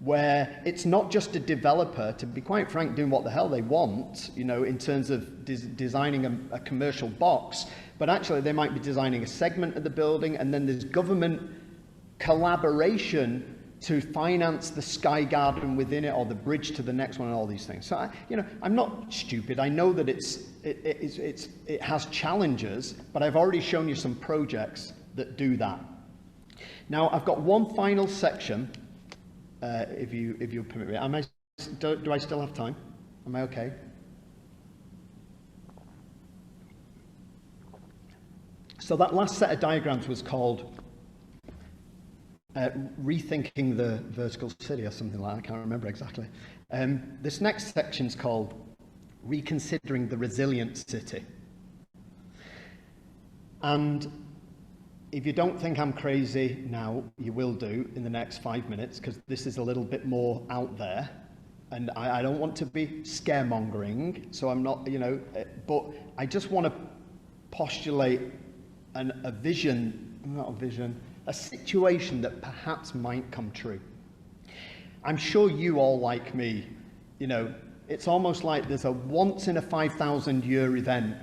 where it's not just a developer, to be quite frank, doing what the hell they want, you know, in terms of designing a commercial box, but actually they might be designing a segment of the building, and then there's government collaboration to finance the sky garden within it, or the bridge to the next one, and all these things. So, I'm not stupid. I know that it has challenges, but I've already shown you some projects that do that. Now, I've got one final section, if you permit me. Do I still have time? Am I okay? So that last set of diagrams was called Rethinking the Vertical City, or something like that. I can't remember exactly. This next section is called Reconsidering the Resilient City. And if you don't think I'm crazy now, you will do in the next 5 minutes, because this is a little bit more out there. And I don't want to be scaremongering, so I'm not, but I just want to postulate a situation that perhaps might come true. I'm sure you all, like me, it's almost like there's a once in a 5,000 year event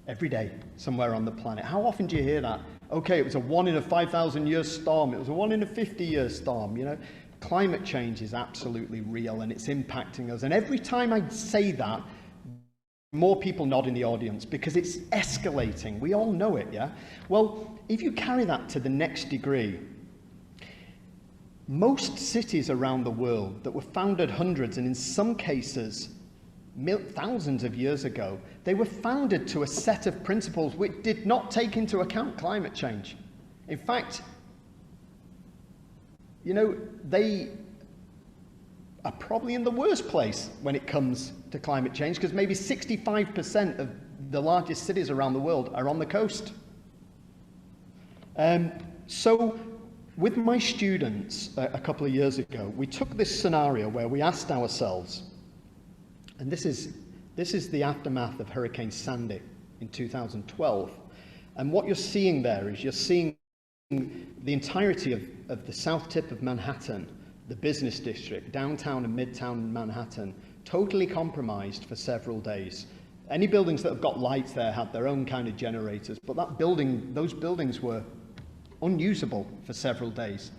every day somewhere on the planet. How often do you hear that? Okay, it was a 1 in a 5,000 year storm. It was a 1 in a 50 year storm. Climate change is absolutely real, and it's impacting us. And every time I say that, more people nod in the audience, because it's escalating. We all know it, yeah? Well, if you carry that to the next degree, most cities around the world that were founded hundreds, and in some cases thousands of years ago, they were founded to a set of principles which did not take into account climate change. In fact, they are probably in the worst place when it comes to climate change, because maybe 65% of the largest cities around the world are on the coast. So with my students a couple of years ago, we took this scenario where we asked ourselves, and this is the aftermath of Hurricane Sandy in 2012. And what you're seeing there is you're seeing the entirety of the south tip of Manhattan, the business district, downtown and midtown Manhattan, totally compromised for several days. Any buildings that have got lights there had their own kind of generators, but those buildings were unusable for several days.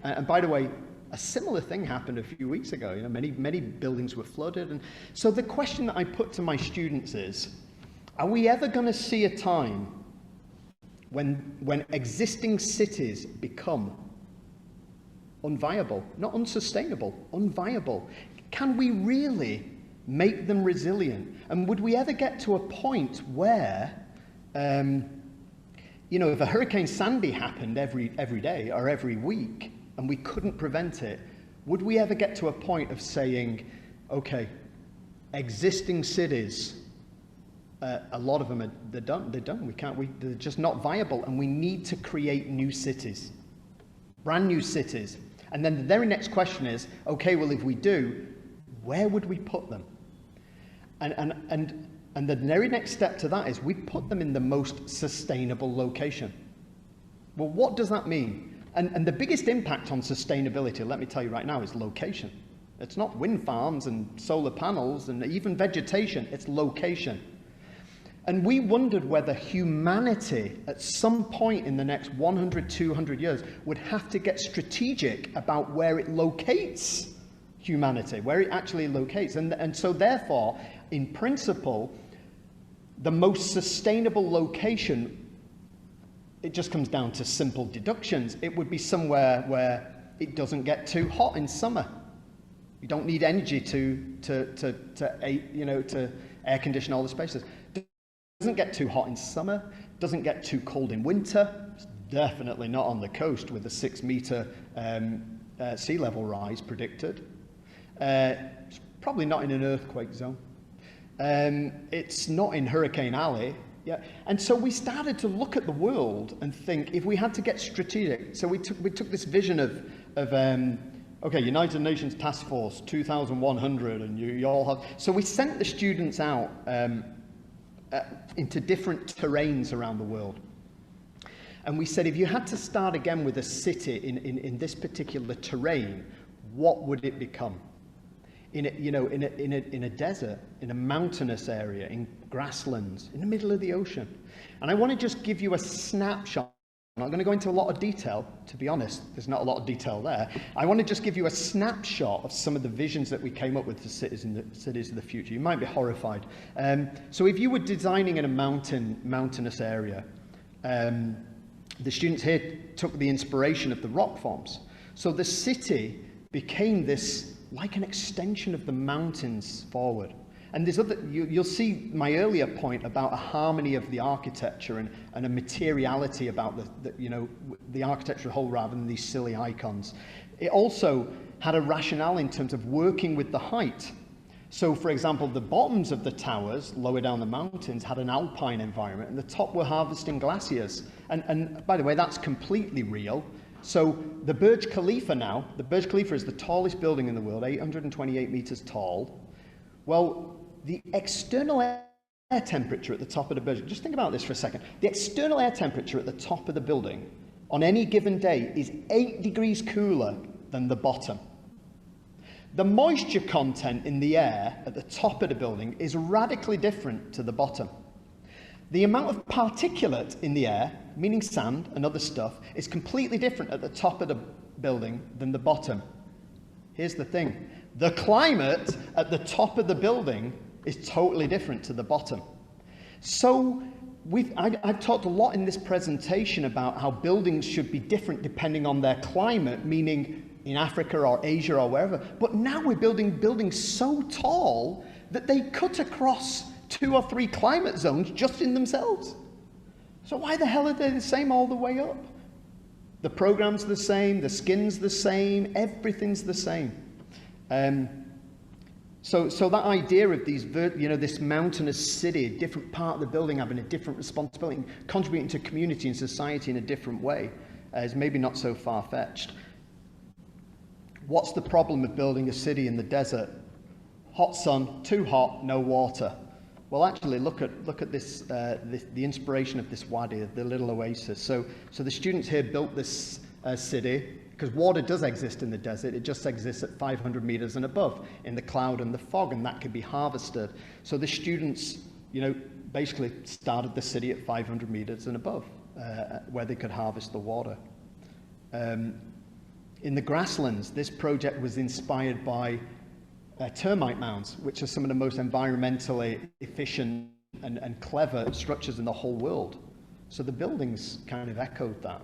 And by the way, a similar thing happened a few weeks ago. Many buildings were flooded. And so the question that I put to my students is, are we ever going to see a time when existing cities become unviable, not unsustainable, unviable? Can we really make them resilient? And would we ever get to a point where, if a Hurricane Sandy happened every day or every week and we couldn't prevent it, would we ever get to a point of saying, okay, existing cities, a lot of them they're done. They're just not viable, and we need to create new cities, brand new cities. And then the very next question is, okay, well, if we do, where would we put them? And the very next step to that is we put them in the most sustainable location. Well, what does that mean? And the biggest impact on sustainability, let me tell you right now, is location. It's not wind farms and solar panels and even vegetation, it's location. And we wondered whether humanity, at some point in the next 100, 200 years, would have to get strategic about where it locates humanity, where it actually locates. And so therefore, in principle, the most sustainable location, it just comes down to simple deductions. It would be somewhere where it doesn't get too hot in summer. You don't need energy to air condition all the spaces. It doesn't get too hot in summer, doesn't get too cold in winter. It's definitely not on the coast with a 6-meter sea level rise predicted. It's probably not in an earthquake zone. It's not in Hurricane Alley. Yeah. And so we started to look at the world and think, if we had to get strategic, so we took this vision of okay, United Nations Task Force 2,100, and you all have. So we sent the students out into different terrains around the world, and we said, if you had to start again with a city in this particular terrain, what would it become? In a desert, in a mountainous area, in grasslands, in the middle of the ocean. And I want to just give you a snapshot. I'm not going to go into a lot of detail, to be honest. There's not a lot of detail there. I want to just give you a snapshot of some of the visions that we came up with for cities of the future. You might be horrified. So if you were designing in a mountainous area, the students here took the inspiration of the rock forms. So the city became this, like an extension of the mountains forward. And there's other, you'll see my earlier point about a harmony of the architecture and a materiality about the architecture as a whole rather than these silly icons. It also had a rationale in terms of working with the height. So, for example, the bottoms of the towers, lower down the mountains, had an alpine environment, and the top were harvesting glaciers. And by the way, that's completely real. So the Burj Khalifa now, the Burj Khalifa is the tallest building in the world, 828 meters tall. Well, the external air temperature at the top of the Burj, just think about this for a second. The external air temperature at the top of the building on any given day is 8 degrees cooler than the bottom. The moisture content in the air at the top of the building is radically different to the bottom. The amount of particulate in the air, meaning sand and other stuff, is completely different at the top of the building than the bottom. Here's the thing. The climate at the top of the building is totally different to the bottom. So I've talked a lot in this presentation about how buildings should be different depending on their climate, meaning in Africa or Asia or wherever. But now we're building buildings so tall that they cut across 2 or 3 climate zones just in themselves. So why the hell are they the same all the way up? The program's the same, the skin's the same, everything's the same. So that idea of these, this mountainous city, a different part of the building having a different responsibility, contributing to community and society in a different way, is maybe not so far-fetched. What's the problem of building a city in the desert? Hot sun, too hot, no water. Well, actually, look at this, the inspiration of this wadi, the little oasis. So the students here built this city, because water does exist in the desert. It just exists at 500 meters and above in the cloud and the fog, and that can be harvested. So the students, basically started the city at 500 meters and above, where they could harvest the water. In the grasslands, this project was inspired by termite mounds, which are some of the most environmentally efficient and clever structures in the whole world. So the buildings kind of echoed that.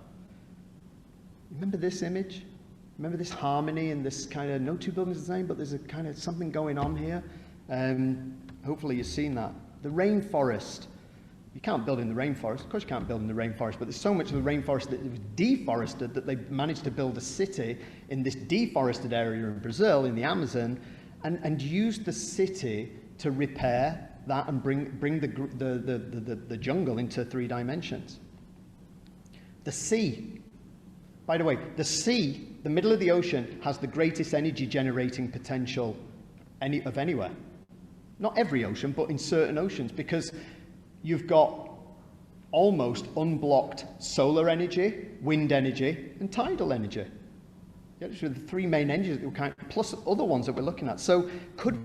Remember this image? Remember this harmony and this kind of, no two buildings are the same, but there's a kind of something going on here. Hopefully you've seen that. The rainforest. You can't build in the rainforest. Of course you can't build in the rainforest, but there's so much of the rainforest that was deforested that they managed to build a city in this deforested area in Brazil, in the Amazon, and use the city to repair that and bring the jungle into 3 dimensions. The sea. By the way, the sea, the middle of the ocean, has the greatest energy generating potential of anywhere. Not every ocean, but in certain oceans, because you've got almost unblocked solar energy, wind energy, and tidal energy. Yeah, those are the 3 main energies that we kind of, plus other ones that we're looking at. So could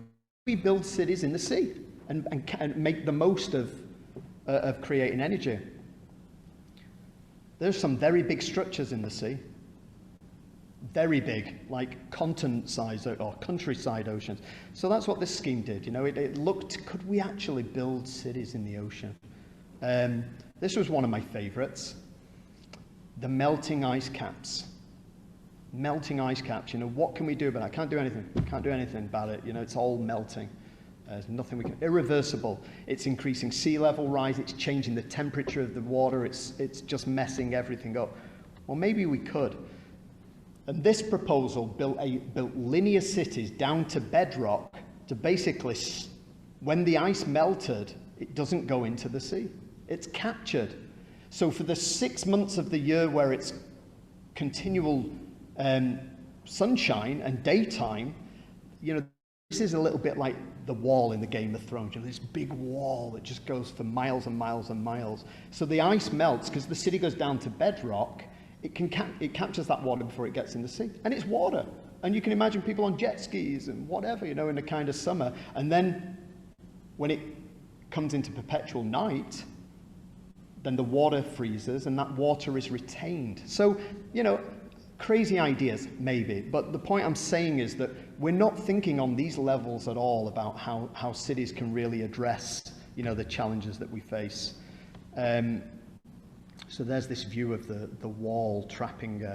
we build cities in the sea and make the most of creating energy? There's some very big structures in the sea. Very big, like continent-sized or countryside oceans. So that's what this scheme did. It looked, could we actually build cities in the ocean? This was one of my favorites. The melting ice caps. melting ice caps. What can we do about it? I can't do anything. Can't do anything about it. It's all melting. There's nothing we can. Irreversible. It's increasing sea level rise. It's changing the temperature of the water. It's just messing everything up. Well, maybe we could. And this proposal built linear cities down to bedrock to basically, when the ice melted, it doesn't go into the sea. It's captured. So for the 6 months of the year where it's continual sunshine and daytime, this is a little bit like the wall in the Game of Thrones, this big wall that just goes for miles and miles and miles. So the ice melts because the city goes down to bedrock. It captures that water before it gets in the sea, and it's water. And you can imagine people on jet skis and whatever, in the kind of summer. And then when it comes into perpetual night, then the water freezes and that water is retained. So, crazy ideas, maybe. But the point I'm saying is that we're not thinking on these levels at all about how cities can really address, the challenges that we face. So there's this view of the wall trapping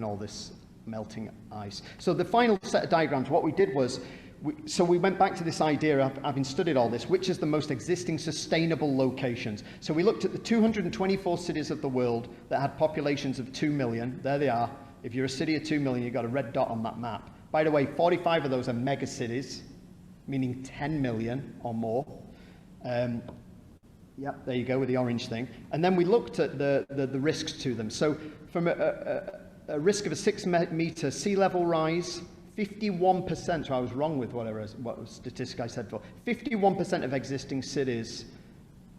all this melting ice. So the final set of diagrams, what we did was, we went back to this idea, having studied all this, which is the most existing sustainable locations. So we looked at the 224 cities of the world that had populations of 2 million. There they are. If you're a city of 2 million, you've got a red dot on that map. By the way, 45 of those are mega cities, meaning 10 million or more. Yep, there you go with the orange thing. And then we looked at the risks to them. So from a risk of a 6-meter sea level rise, 51%, so I was wrong with what statistic I said for, 51% of existing cities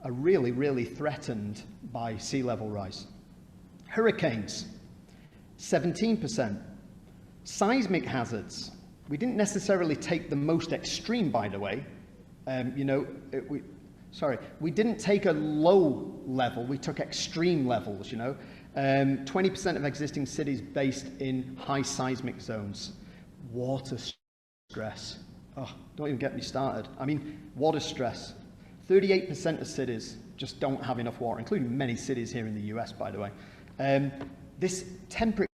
are really, really threatened by sea level rise. Hurricanes, 17%. Seismic hazards, we didn't necessarily take the most extreme, by the way. We didn't take a low level, we took extreme levels, 20% of existing cities based in high seismic zones. Water stress. Oh, don't even get me started. Water stress. 38% of cities just don't have enough water, including many cities here in the US, by the way. This temperature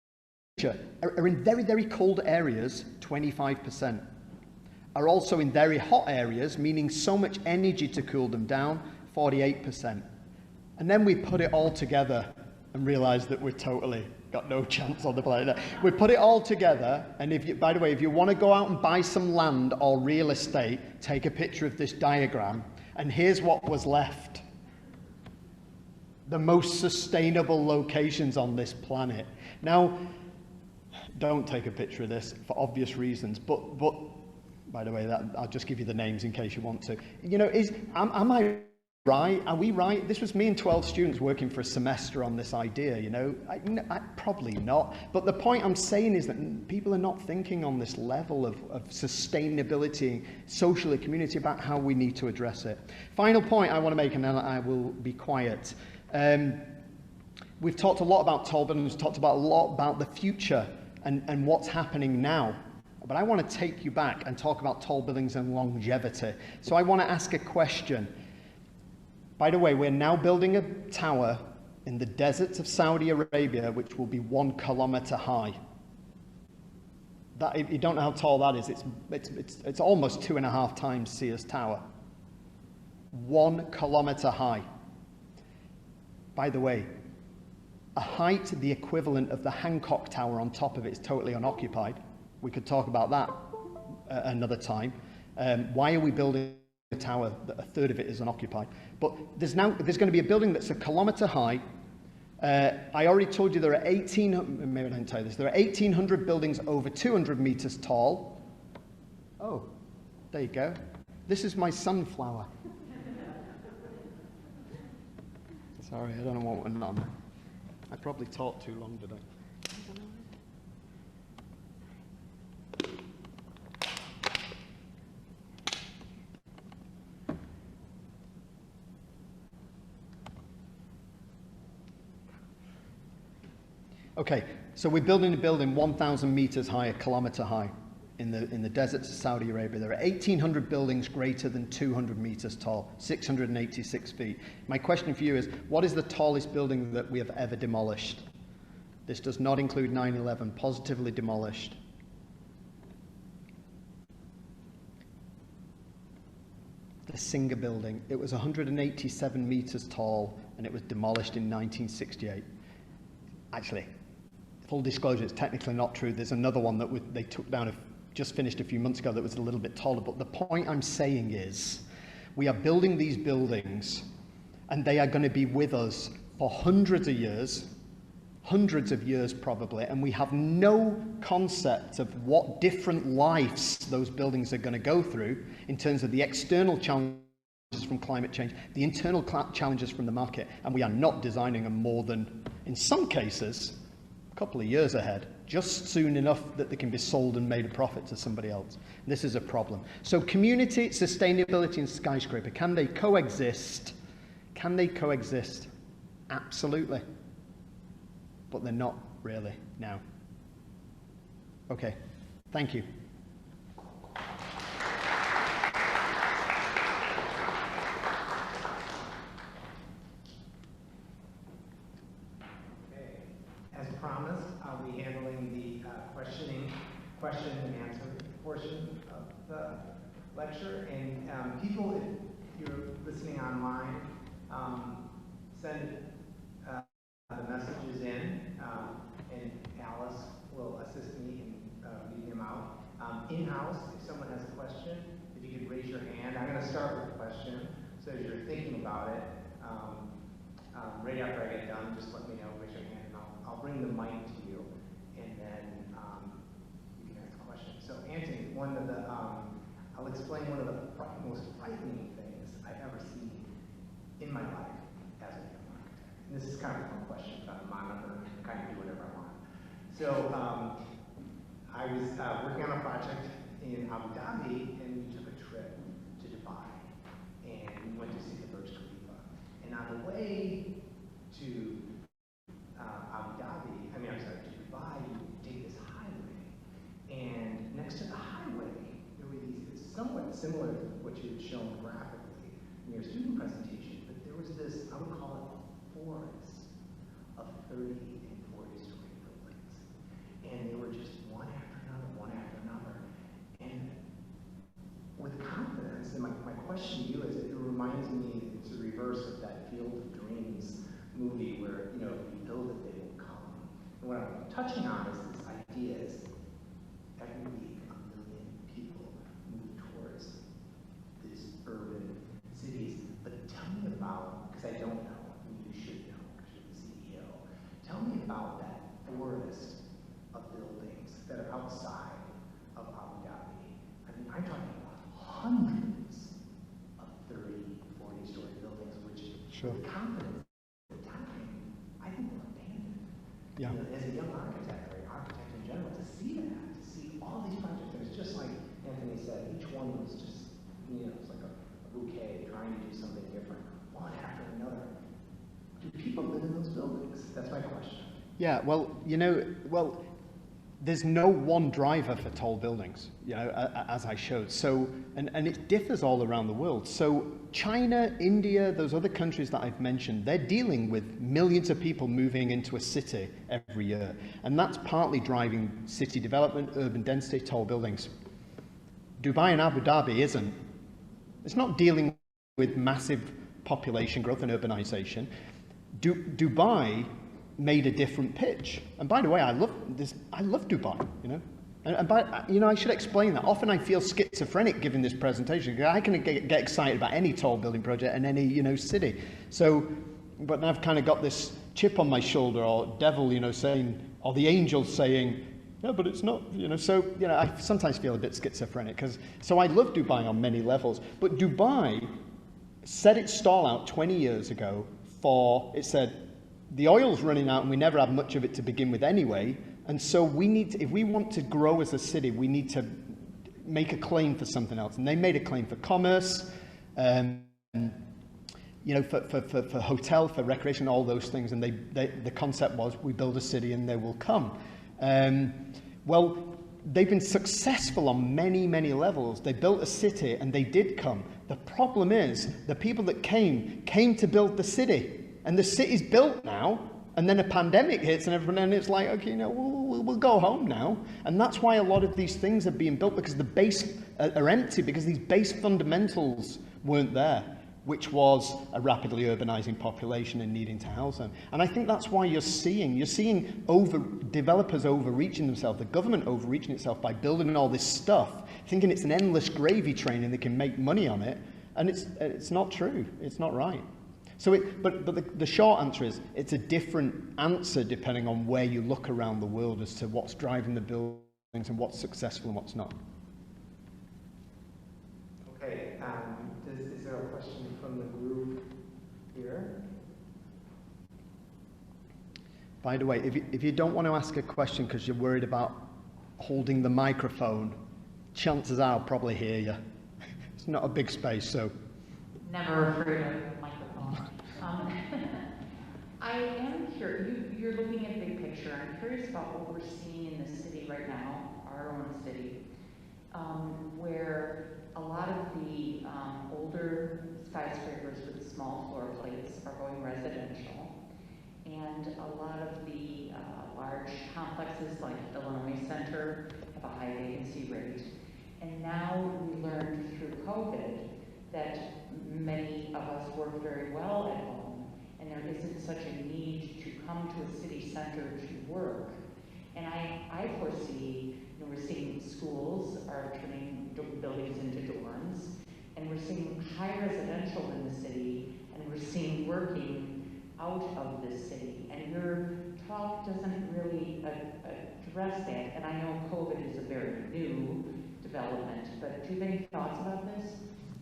are in very, very cold areas, 25%. Are also in very hot areas, meaning so much energy to cool them down, 48%. And then we put it all together and realized that we're totally got no chance on the planet. We put it all together, and by the way, if you want to go out and buy some land or real estate, take a picture of this diagram, and here's what was left. The most sustainable locations on this planet. Now, don't take a picture of this for obvious reasons, but by the way, I'll just give you the names in case you want to. Am I right? Are we right? This was me and 12 students working for a semester on this idea, I probably not. But the point I'm saying is that people are not thinking on this level of sustainability, socially, community, about how we need to address it. Final point I want to make, and then I will be quiet. We've talked a lot about tall buildings, talked a lot about the future and what's happening now. But I want to take you back and talk about tall buildings and longevity. So I want to ask a question. By the way, we're now building a tower in the deserts of Saudi Arabia, which will be 1 kilometer high. That, if you don't know how tall that is, it's almost 2.5 times Sears Tower. 1 kilometer high. By the way, a height the equivalent of the Hancock Tower on top of it is totally unoccupied. We could talk about that another time. Why are we building a tower that a third of it is unoccupied? But there's going to be a building that's 1 kilometer high. I already told you there are 1,800 buildings over 200 meters tall. Oh, there you go. This is my sunflower. Sorry, I don't know what went on. I probably talked too long today. Okay, so we're building a building 1,000 meters high, 1 kilometer high in the deserts of Saudi Arabia. There are 1,800 buildings greater than 200 meters tall, 686 feet. My question for you is, what is the tallest building that we have ever demolished? This does not include 9/11, positively demolished. The Singer building, it was 187 meters tall and it was demolished in 1968. Actually, full disclosure, it's technically not true. There's another one that they took down, just finished a few months ago, that was a little bit taller. But the point I'm saying is, we are building these buildings and they are going to be with us for hundreds of years probably, and we have no concept of what different lives those buildings are going to go through in terms of the external challenges from climate change, the internal challenges from the market, and we are not designing them more than, in some cases, a couple of years ahead, just soon enough that they can be sold and made a profit to somebody else. This is a problem. So community, sustainability, and skyscraper, can they coexist? Can they coexist? Absolutely. But they're not really now. Okay, thank you. Okay, as promised, I'll be handling the question and answer portion of the lecture. And people, if you're listening online, send the messages in, and Alice will assist me in reading them out. In-house, if someone has a question, if you could raise your hand. I'm going to start with a question, so as you're thinking about it, right after I get done, just let me know, raise your hand, and I'll bring the mic to you, and then you can ask a question. So Antony, I'll explain one of the most frightening things I've ever seen in my life as a young architect. And this is kind of a fun question, but I'm not going to kind of do whatever I want. So I was working on a project in Abu Dhabi, and we took a trip to Dubai, and we went to see the Burj Khalifa. And on the way to to Dubai, you take this highway, and next to the highway, there were these, it's somewhat similar to what you had shown graphically in your student presentation, but there was this, I would call it a forest of 30 and 40-story buildings. And they were just one after another. And with confidence, and my question to you is, it reminds me, it's a reverse of that Field of Dreams movie where, if you build it, they will come. And what I'm touching on is this idea is every week 1 million people move towards these urban cities. But tell me about, because I don't know, and you should know because you're the CEO, tell me about that forest of buildings that are outside of Abu Dhabi. I mean, I'm talking about hundreds of 30, 40-story buildings, which with confidence at the time, I think were abandoned. Yeah. As a young architect, or an architect in general, to see all these projects, and it's just like Antony said, each one was just, it's like a bouquet trying to do something different, one after another. Do people live in those buildings? That's my question. Yeah, well, there's no one driver for tall buildings, as I showed. So, and it differs all around the world. So China, India, those other countries that I've mentioned, they're dealing with millions of people moving into a city every year. And that's partly driving city development, urban density, tall buildings. Dubai and Abu Dhabi isn't. It's not dealing with massive population growth and urbanization. Dubai made a different pitch. And by the way, I love Dubai, And I should explain that. Often I feel schizophrenic giving this presentation, because I can get excited about any tall building project in any, city. So, but I've kind of got this chip on my shoulder, or devil, saying, or the angel saying, no, but it's not, So, I sometimes feel a bit schizophrenic. So I love Dubai on many levels. But Dubai set its stall out 20 years ago it said, the oil's running out and we never had much of it to begin with anyway. And so if we want to grow as a city, we need to make a claim for something else. And they made a claim for commerce, for hotel, for recreation, all those things. And the concept was, we build a city and they will come. Well, they've been successful on many, many levels. They built a city and they did come. The problem is, the people that came to build the city. And the city's built now, And then a pandemic hits and everyone, and it's like, okay, you know, we'll go home now. And that's why a lot of these things are being built, because the base are empty, because these base fundamentals weren't there, which was a rapidly urbanizing population and needing to house them. And I think that's why you're seeing developers overreaching themselves, the government overreaching itself by building all this stuff, thinking it's an endless gravy train and they can make money on it. And it's not true. It's not right. So, but the short answer is, it's a different answer depending on where you look around the world as to what's driving the buildings and what's successful and what's not. Okay, is there a question from the group here? By the way, if you don't want to ask a question because you're worried about holding the microphone, chances are I'll probably hear you. It's not a big space, so. Never afraid of a microphone. I am curious, you're looking at the big picture. I'm curious about what we're seeing in the city right now, our own city, where a lot of the older skyscrapers with small floor plates are going residential, and a lot of the large complexes like Illinois Center have a high vacancy rate. And now we learned through COVID that many of us work very well at home, and there isn't such a need to come to a city center to work. And I foresee, we're seeing schools are turning buildings into dorms, and we're seeing high residential in the city, and we're seeing working out of the city. And your talk doesn't really address that, and I know COVID is a very new development, but do you have any thoughts about this?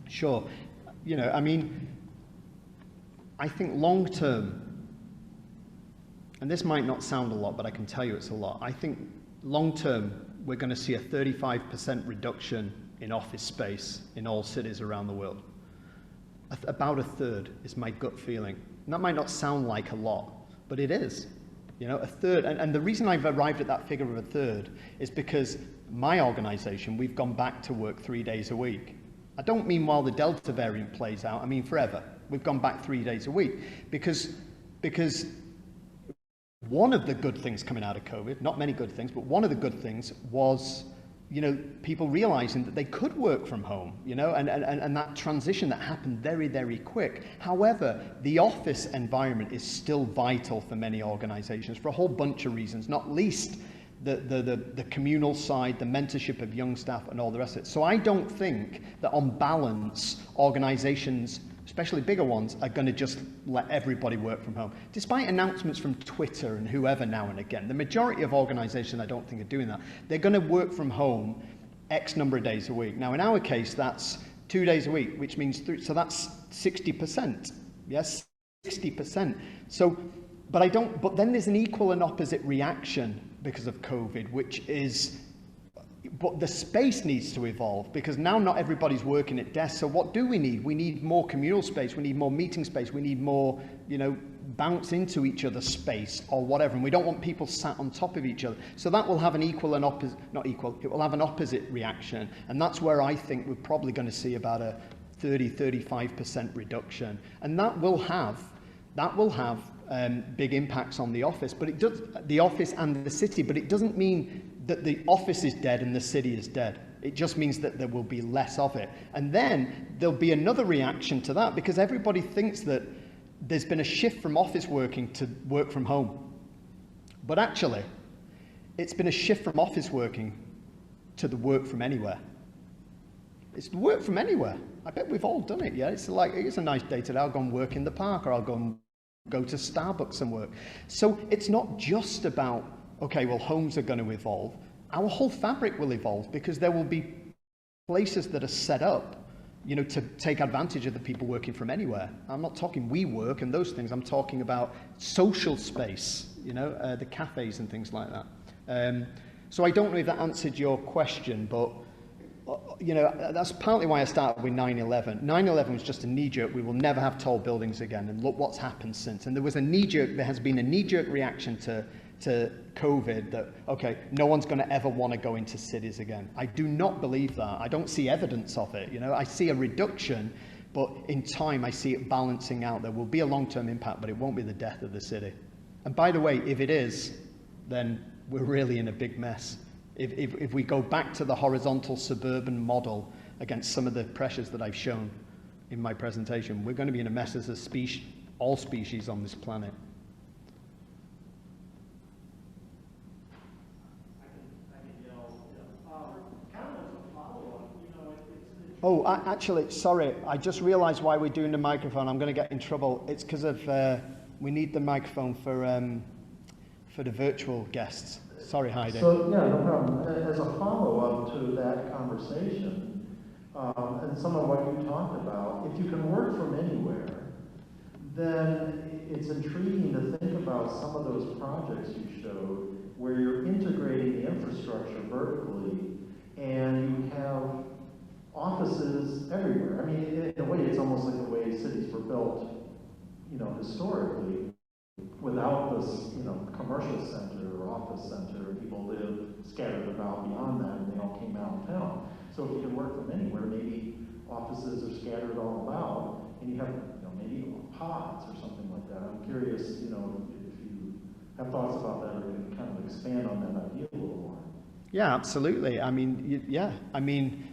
Sure. I mean, I think long term, and this might not sound a lot, but I can tell you it's a lot. I think long term, we're going to see a 35% reduction in office space in all cities around the world. About a third is my gut feeling. And that might not sound like a lot, but it is. A third. And the reason I've arrived at that figure of a third is because my organization, we've gone back to work 3 days a week. I don't mean while the Delta variant plays out, I mean forever. We've gone back 3 days a week because one of the good things coming out of COVID, not many good things, but one of the good things was, people realizing that they could work from home, and that transition that happened very, very quick. However, the office environment is still vital for many organizations for a whole bunch of reasons, not least the communal side, the mentorship of young staff, and all the rest of it. So I don't think that on balance, organizations, especially bigger ones, are going to just let everybody work from home. Despite announcements from Twitter and whoever now and again, the majority of organizations I don't think are doing that. They're going to work from home X number of days a week. Now in our case, that's 2 days a week, which means, so that's 60%. Yes, 60%. So, but then there's an equal and opposite reaction because of COVID, which is, but the space needs to evolve because now not everybody's working at desks. So what do we need? We need more communal space. We need more meeting space. We need more, bounce into each other's space or whatever. And we don't want people sat on top of each other. So that will have an equal and opposite, not equal, it will have an opposite reaction. And that's where I think we're probably going to see about a 35% reduction. And that will have big impacts on the office, but it does, the office and the city, but it doesn't mean that the office is dead and the city is dead. It just means that there will be less of it. And then there'll be another reaction to that because everybody thinks that there's been a shift from office working to work from home. But actually, it's been a shift from office working to the work from anywhere. It's the work from anywhere. I bet we've all done it, yeah? It's like, it's a nice day today, I'll go and work in the park, or I'll go to Starbucks and work. So it's not just about, okay, well, homes are going to evolve. Our whole fabric will evolve because there will be places that are set up, to take advantage of the people working from anywhere. I'm not talking WeWork and those things. I'm talking about social space, the cafes and things like that. So I don't know if that answered your question, but that's partly why I started with 9/11. 9/11 was just a knee-jerk. We will never have tall buildings again. And look what's happened since. And there has been a knee-jerk reaction to COVID that, okay, no one's going to ever want to go into cities again. I do not believe that. I don't see evidence of it. I see a reduction, but in time I see it balancing out. There will be a long-term impact, but it won't be the death of the city. And by the way, if it is, then we're really in a big mess. If we go back to the horizontal suburban model against some of the pressures that I've shown in my presentation, we're going to be in a mess as a species, all species on this planet. Oh, actually, sorry, I just realized why we're doing the microphone. I'm going to get in trouble. It's because of, we need the microphone for the virtual guests. Sorry, Heidi. So, yeah, no problem. As a follow-up to that conversation, and some of what you talked about, if you can work from anywhere, then it's intriguing to think about some of those projects you showed where you're integrating the infrastructure vertically and you have offices everywhere. I mean, in a way, it's almost like the way cities were built, you know, historically, without this, you know, commercial center or office center. People lived scattered about beyond that, and they all came out of town. So if you can work from anywhere, maybe offices are scattered all about, and you have, you know, maybe pods or something like that. I'm curious, you know, if you have thoughts about that, or can kind of expand on that idea a little more. Yeah, absolutely. I mean, yeah, I mean,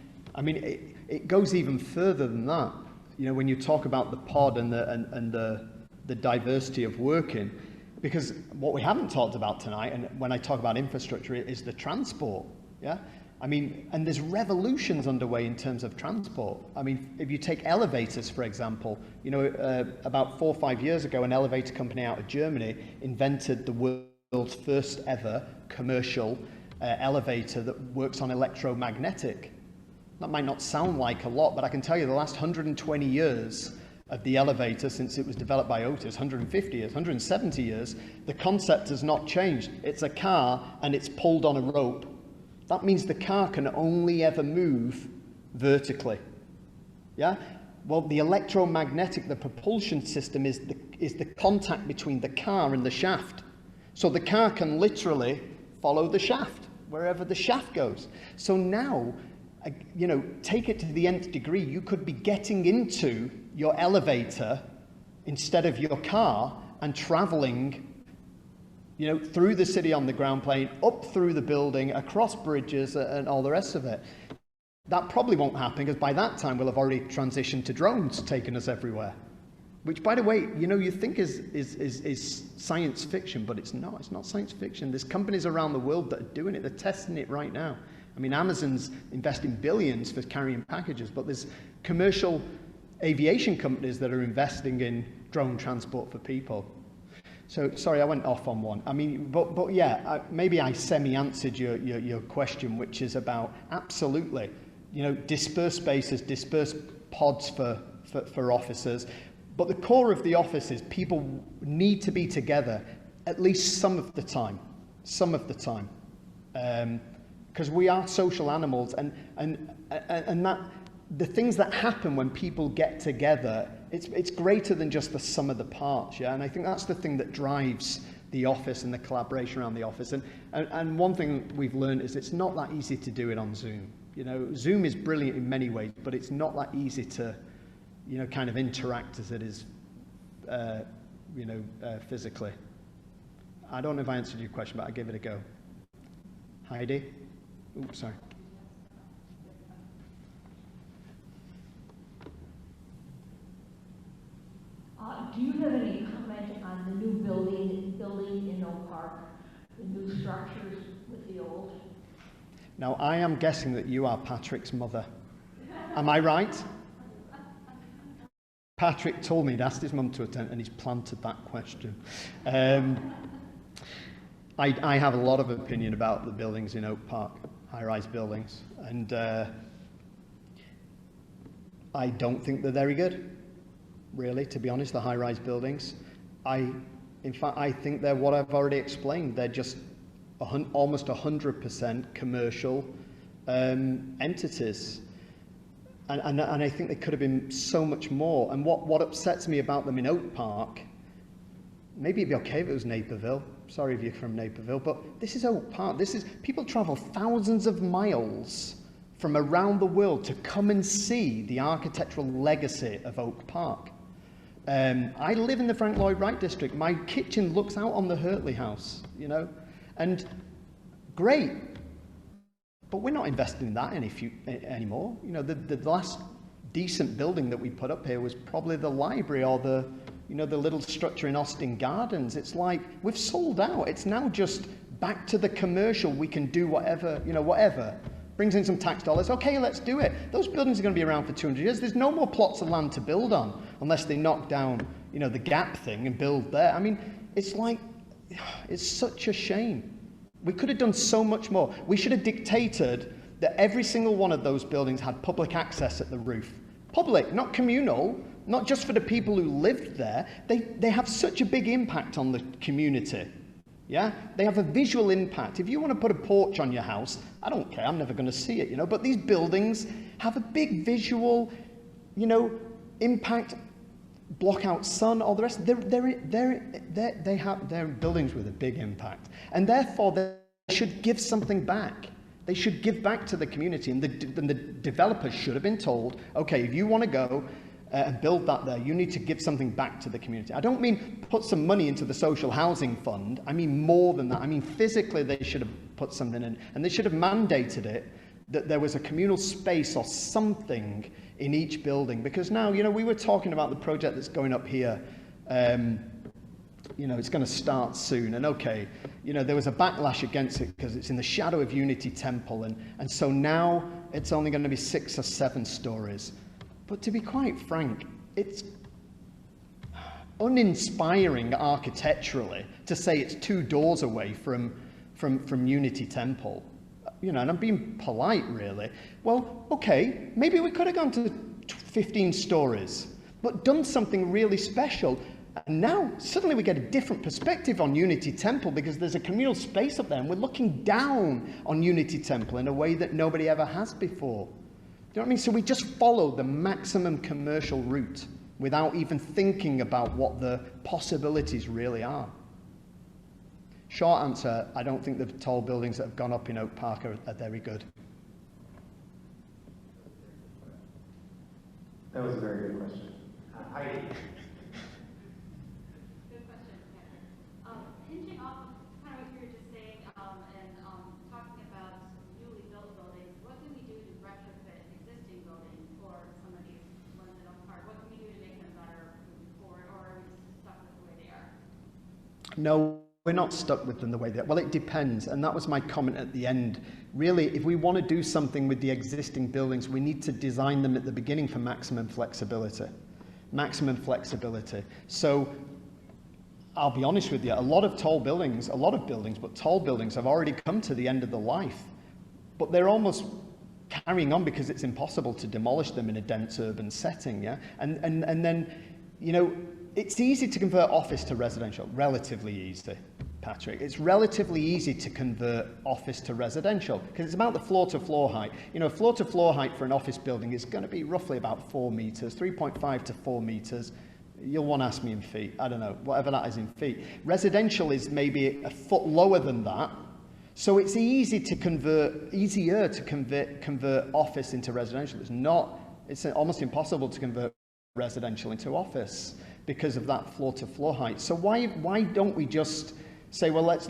it goes even further than that. You know, when you talk about the pod and the diversity of working, because what we haven't talked about tonight, and when I talk about infrastructure, is the transport. Yeah, I mean, and there's revolutions underway in terms of transport. I mean, if you take elevators, for example, you know, about 4 or 5 years ago, an elevator company out of Germany invented the world's first ever commercial elevator that works on electromagnetic. That might not sound like a lot, but I can tell you the last 120 years of the elevator, since it was developed by Otis, 150 years, 170 years, the concept has not changed. It's a car and it's pulled on a rope. That means the car can only ever move vertically. Yeah? Well, the electromagnetic, the propulsion system is the contact between the car and the shaft. So the car can literally follow the shaft, wherever the shaft goes. So now, you know, take it to the nth degree, you could be getting into your elevator instead of your car and traveling, you know, through the city on the ground plane, up through the building, across bridges and all the rest of it. That probably won't happen because by that time we'll have already transitioned to drones taking us everywhere. Which, by the way, you know, you think is science fiction, but it's not. It's not science fiction. There's companies around the world that are doing it. They're testing it right now. I mean, Amazon's investing billions for carrying packages, but there's commercial aviation companies that are investing in drone transport for people. So, sorry, I went off on one. I mean, but yeah, maybe I semi-answered your question, which is about absolutely, you know, dispersed spaces, dispersed pods for offices. But the core of the office is people need to be together at least some of the time. Because we are social animals, and that the things that happen when people get together, it's greater than just the sum of the parts, yeah. And I think that's the thing that drives the office and the collaboration around the office. And one thing we've learned is it's not that easy to do it on Zoom. You know, Zoom is brilliant in many ways, but it's not that easy to, you know, kind of interact as it is, you know, physically. I don't know if I answered your question, but I'll give it a go. Heidi? Oops, sorry. Do you have any comment on the new building in Oak Park, the new structures with the old? Now, I am guessing that you are Patrick's mother. Am I right? Patrick told me he'd asked his mum to attend, and he's planted that question. I have a lot of opinion about the buildings in Oak Park, high-rise buildings, and I don't think they're very good, really, to be honest, the high-rise buildings. In fact, I think they're what I've already explained. They're just almost 100% commercial entities. And I think they could have been so much more. And what upsets me about them in Oak Park, maybe it'd be okay if it was Naperville. Sorry if you're from Naperville, but this is Oak Park. People travel thousands of miles from around the world to come and see the architectural legacy of Oak Park. I live in the Frank Lloyd Wright district. My kitchen looks out on the Hurtley house, you know, and great, but we're not investing in that anymore. You know, the last decent building that we put up here was probably the library or the little structure in Austin Gardens. It's like we've sold out. It's now just back to the commercial. We can do whatever, whatever. Brings in some tax dollars. Okay, let's do it. Those buildings are going to be around for 200 years. There's no more plots of land to build on unless they knock down, the gap thing and build there. I mean, it's like, it's such a shame. We could have done so much more. We should have dictated that every single one of those buildings had public access at the roof. Public, not communal, not just for the people who lived there. They have such a big impact on the community. Yeah, they have a visual impact. If you want to put a porch on your house, I don't care, I'm never going to see it, but these buildings have a big visual, impact, block out sun, all the rest. They're buildings with a big impact. And therefore, they should give something back. They should give back to the community. And the developers should have been told, okay, if you want to go and build that there, you need to give something back to the community. I don't mean put some money into the social housing fund. I mean more than that. I mean physically they should have put something in, and they should have mandated it that there was a communal space or something in each building. Because now, we were talking about the project that's going up here. It's going to start soon, and okay, there was a backlash against it because it's in the shadow of Unity Temple, and so now it's only going to be 6 or 7 stories. But to be quite frank, it's uninspiring architecturally to say it's 2 doors away from Unity Temple. And I'm being polite, really. Well, okay, maybe we could have gone to 15 stories, but done something really special. And now, suddenly we get a different perspective on Unity Temple because there's a communal space up there, and we're looking down on Unity Temple in a way that nobody ever has before. Do you know what I mean? So we just follow the maximum commercial route without even thinking about what the possibilities really are. Short answer, I don't think the tall buildings that have gone up in Oak Park are very good. That was a very good question. Heidi. Good question, Patrick. Hinging off of kind of what you were just saying and talking about newly built buildings, what can we do to retrofit existing buildings for some of these ones in Oak Park? What can we do to make them better moving forward, or are we stuck with the way they are? No, we're not stuck with them the way they are. Well, it depends, and that was my comment at the end. Really, if we want to do something with the existing buildings, we need to design them at the beginning for maximum flexibility. Maximum flexibility. So, I'll be honest with you, a lot of buildings, but tall buildings have already come to the end of the life. But they're almost carrying on because it's impossible to demolish them in a dense urban setting, yeah? And then, it's easy to convert office to residential, relatively easy, Patrick. It's relatively easy to convert office to residential because it's about the floor-to-floor height. Floor-to-floor height for an office building is going to be roughly about 4 meters, 3.5 to 4 meters. You'll want to ask me in feet. I don't know, whatever that is in feet. Residential is maybe a foot lower than that. So it's easier to convert office into residential. It's almost impossible to convert residential into office because of that floor-to-floor height. So why don't we just say, well, let's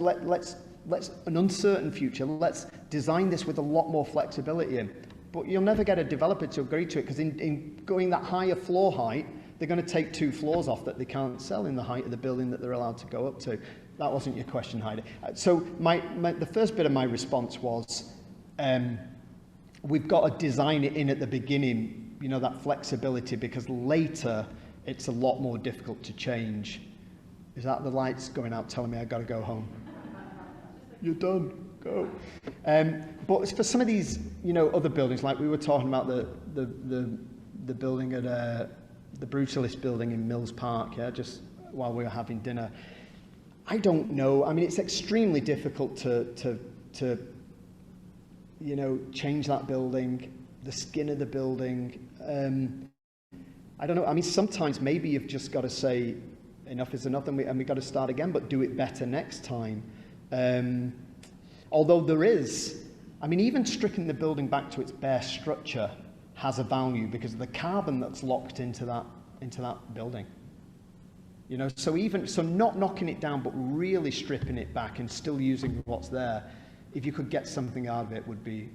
an uncertain future, let's design this with a lot more flexibility in. But you'll never get a developer to agree to it because in going that higher floor height, they're going to take 2 floors off that they can't sell in the height of the building that they're allowed to go up to. That wasn't your question, Heidi. So the first bit of my response was, we've got to design it in at the beginning, that flexibility, because later it's a lot more difficult to change. Is that the lights going out telling me I've got to go home? You're done, go. But for some of these, other buildings, like we were talking about the building at the Brutalist building in Mills Park, yeah, just while we were having dinner. I don't know. I mean, it's extremely difficult to change that building, the skin of the building. I don't know. I mean, sometimes maybe you've just got to say enough is enough, and we've got to start again, but do it better next time. Although there is, even stripping the building back to its bare structure has a value because of the carbon that's locked into that building. You know, so not knocking it down, but really stripping it back and still using what's there, if you could get something out of it, would be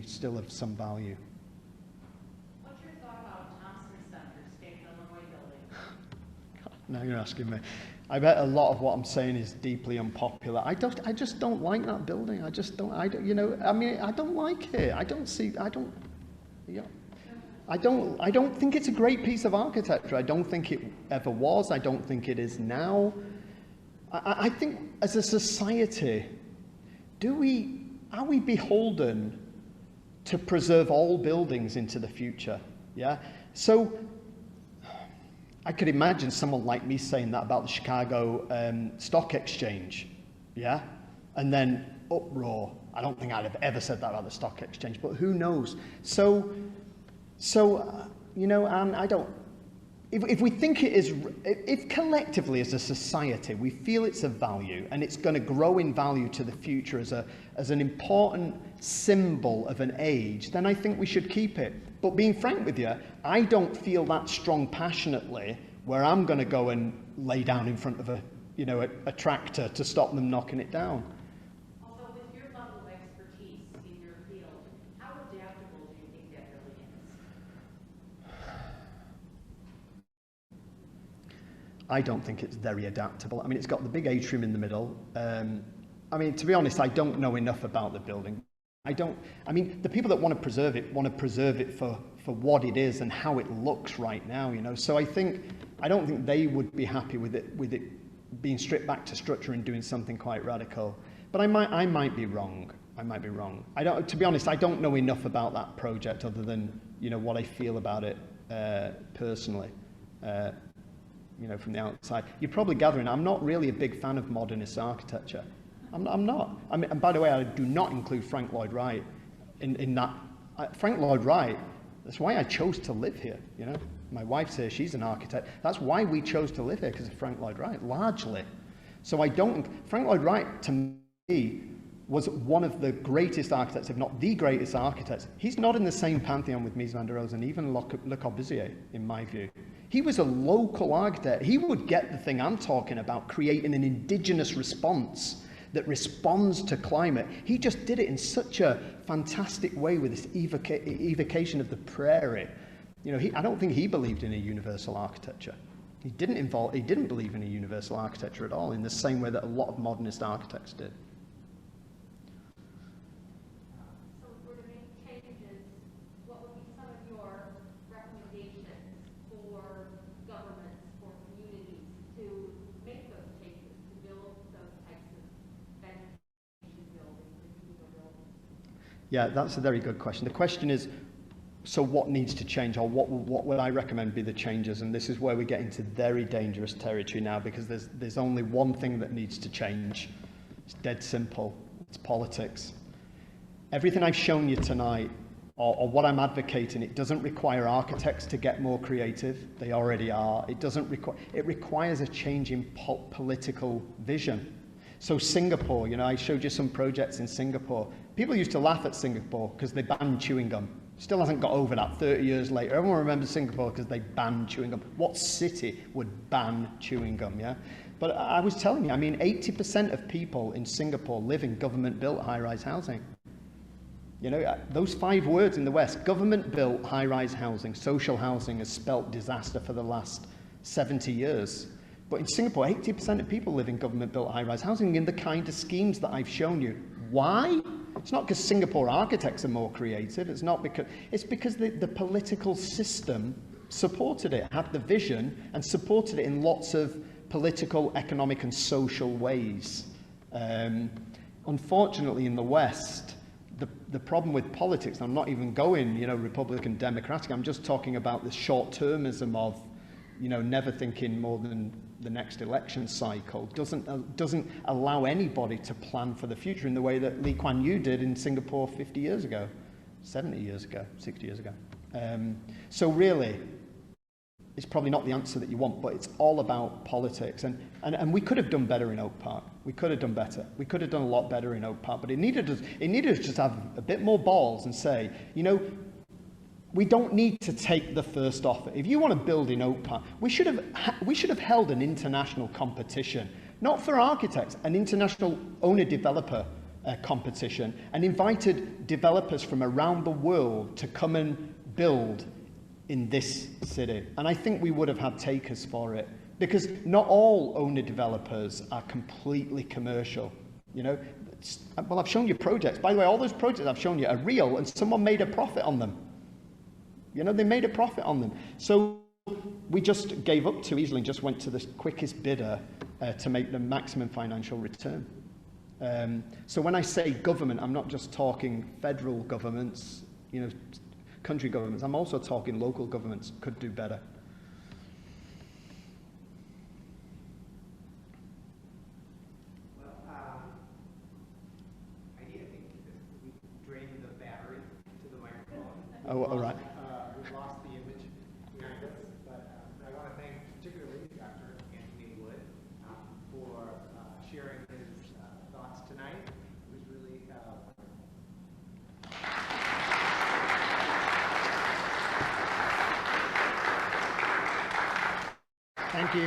still of some value. What's your thought about Thompson Center, State Illinois building? God, now you're asking me. I bet a lot of what I'm saying is deeply unpopular. I just don't like that building. I don't like it. I don't think it's a great piece of architecture. I don't think it ever was. I don't think it is now. I think as a society, are we beholden to preserve all buildings into the future? Yeah. So I could imagine someone like me saying that about the Chicago Stock Exchange, yeah? And then uproar. I don't think I'd have ever said that about the Stock Exchange, but who knows? So you know, and I don't, if we think it is, if collectively as a society we feel it's of value and it's going to grow in value to the future as an important symbol of an age, then I think we should keep it. But being frank with you, I don't feel that strong passionately where I'm going to go and lay down in front of a tractor to stop them knocking it down. Also, with your level of expertise in your field, how adaptable do you think that really is? I don't think it's very adaptable. I mean, it's got the big atrium in the middle. I mean, to be honest, I don't know enough about the building. I mean, the people that want to preserve it for what it is and how it looks right now, you know. So I don't think they would be happy with it being stripped back to structure and doing something quite radical. But I might be wrong. To be honest, I don't know enough about that project other than, you know, what I feel about it personally. You know, from the outside. You're probably gathering I'm not really a big fan of modernist architecture. I'm not. I mean, and by the way, I do not include Frank Lloyd Wright in that. Frank Lloyd Wright, that's why I chose to live here, you know. My wife says she's an architect. That's why we chose to live here, because of Frank Lloyd Wright, largely. So Frank Lloyd Wright, to me, was one of the greatest architects, if not the greatest architects. He's not in the same pantheon with Mies van der Rohe and even Le Corbusier, in my view. He was a local architect. He would get the thing I'm talking about, creating an indigenous response that responds to climate. He just did it in such a fantastic way with this evocation of the prairie. You know, I don't think he believed in a universal architecture. He didn't believe in a universal architecture at all, in the same way that a lot of modernist architects did. So if we're to make changes, what would be some of your recommendations for governments, for communities to make those changes, to build those types of vegetation buildings and people buildings? Yeah, that's a very good question. The question is, so what needs to change, or what would I recommend be the changes? And this is where we get into very dangerous territory now, because there's only one thing that needs to change. It's dead simple. It's politics. Everything I've shown you tonight, or what I'm advocating, it doesn't require architects to get more creative. They already are. It requires a change in political vision. So Singapore, you know, I showed you some projects in Singapore. People used to laugh at Singapore because they banned chewing gum. Still hasn't got over that 30 years later. Everyone remembers Singapore because they banned chewing gum. What city would ban chewing gum, yeah? But I was telling you, I mean, 80% of people in Singapore live in government-built high-rise housing. You know, those 5 words in the West, government-built high-rise housing, social housing, has spelt disaster for the last 70 years. But in Singapore, 80% of people live in government-built high-rise housing in the kind of schemes that I've shown you. Why? It's not because Singapore architects are more creative. It's because the political system supported it, had the vision, and supported it in lots of political, economic, and social ways. Unfortunately, in the West, the problem with politics, I'm not even going, you know, Republican, Democratic. I'm just talking about the short-termism of, you know, never thinking more than the next election cycle. Doesn't allow anybody to plan for the future in the way that Lee Kuan Yew did in Singapore 50 years ago, 70 years ago, 60 years ago. So really, it's probably not the answer that you want, but it's all about politics. And we could have done better in Oak Park. We could have done better. We could have done a lot better in Oak Park, but it needed us just to have a bit more balls and say, you know, we don't need to take the first offer. If you want to build in Oak Park, we should have held an international competition, not for architects, an international owner-developer competition, and invited developers from around the world to come and build in this city. And I think we would have had takers for it, because not all owner-developers are completely commercial. You know, well, I've shown you projects. By the way, all those projects I've shown you are real, and someone made a profit on them. You know, they made a profit on them. So we just gave up too easily and just went to the quickest bidder to make the maximum financial return. So when I say government, I'm not just talking federal governments, you know, country governments. I'm also talking local governments could do better. Oh, all right. We've lost the image behind us, but I want to thank particularly Dr. Antony Lloyd for sharing his thoughts tonight.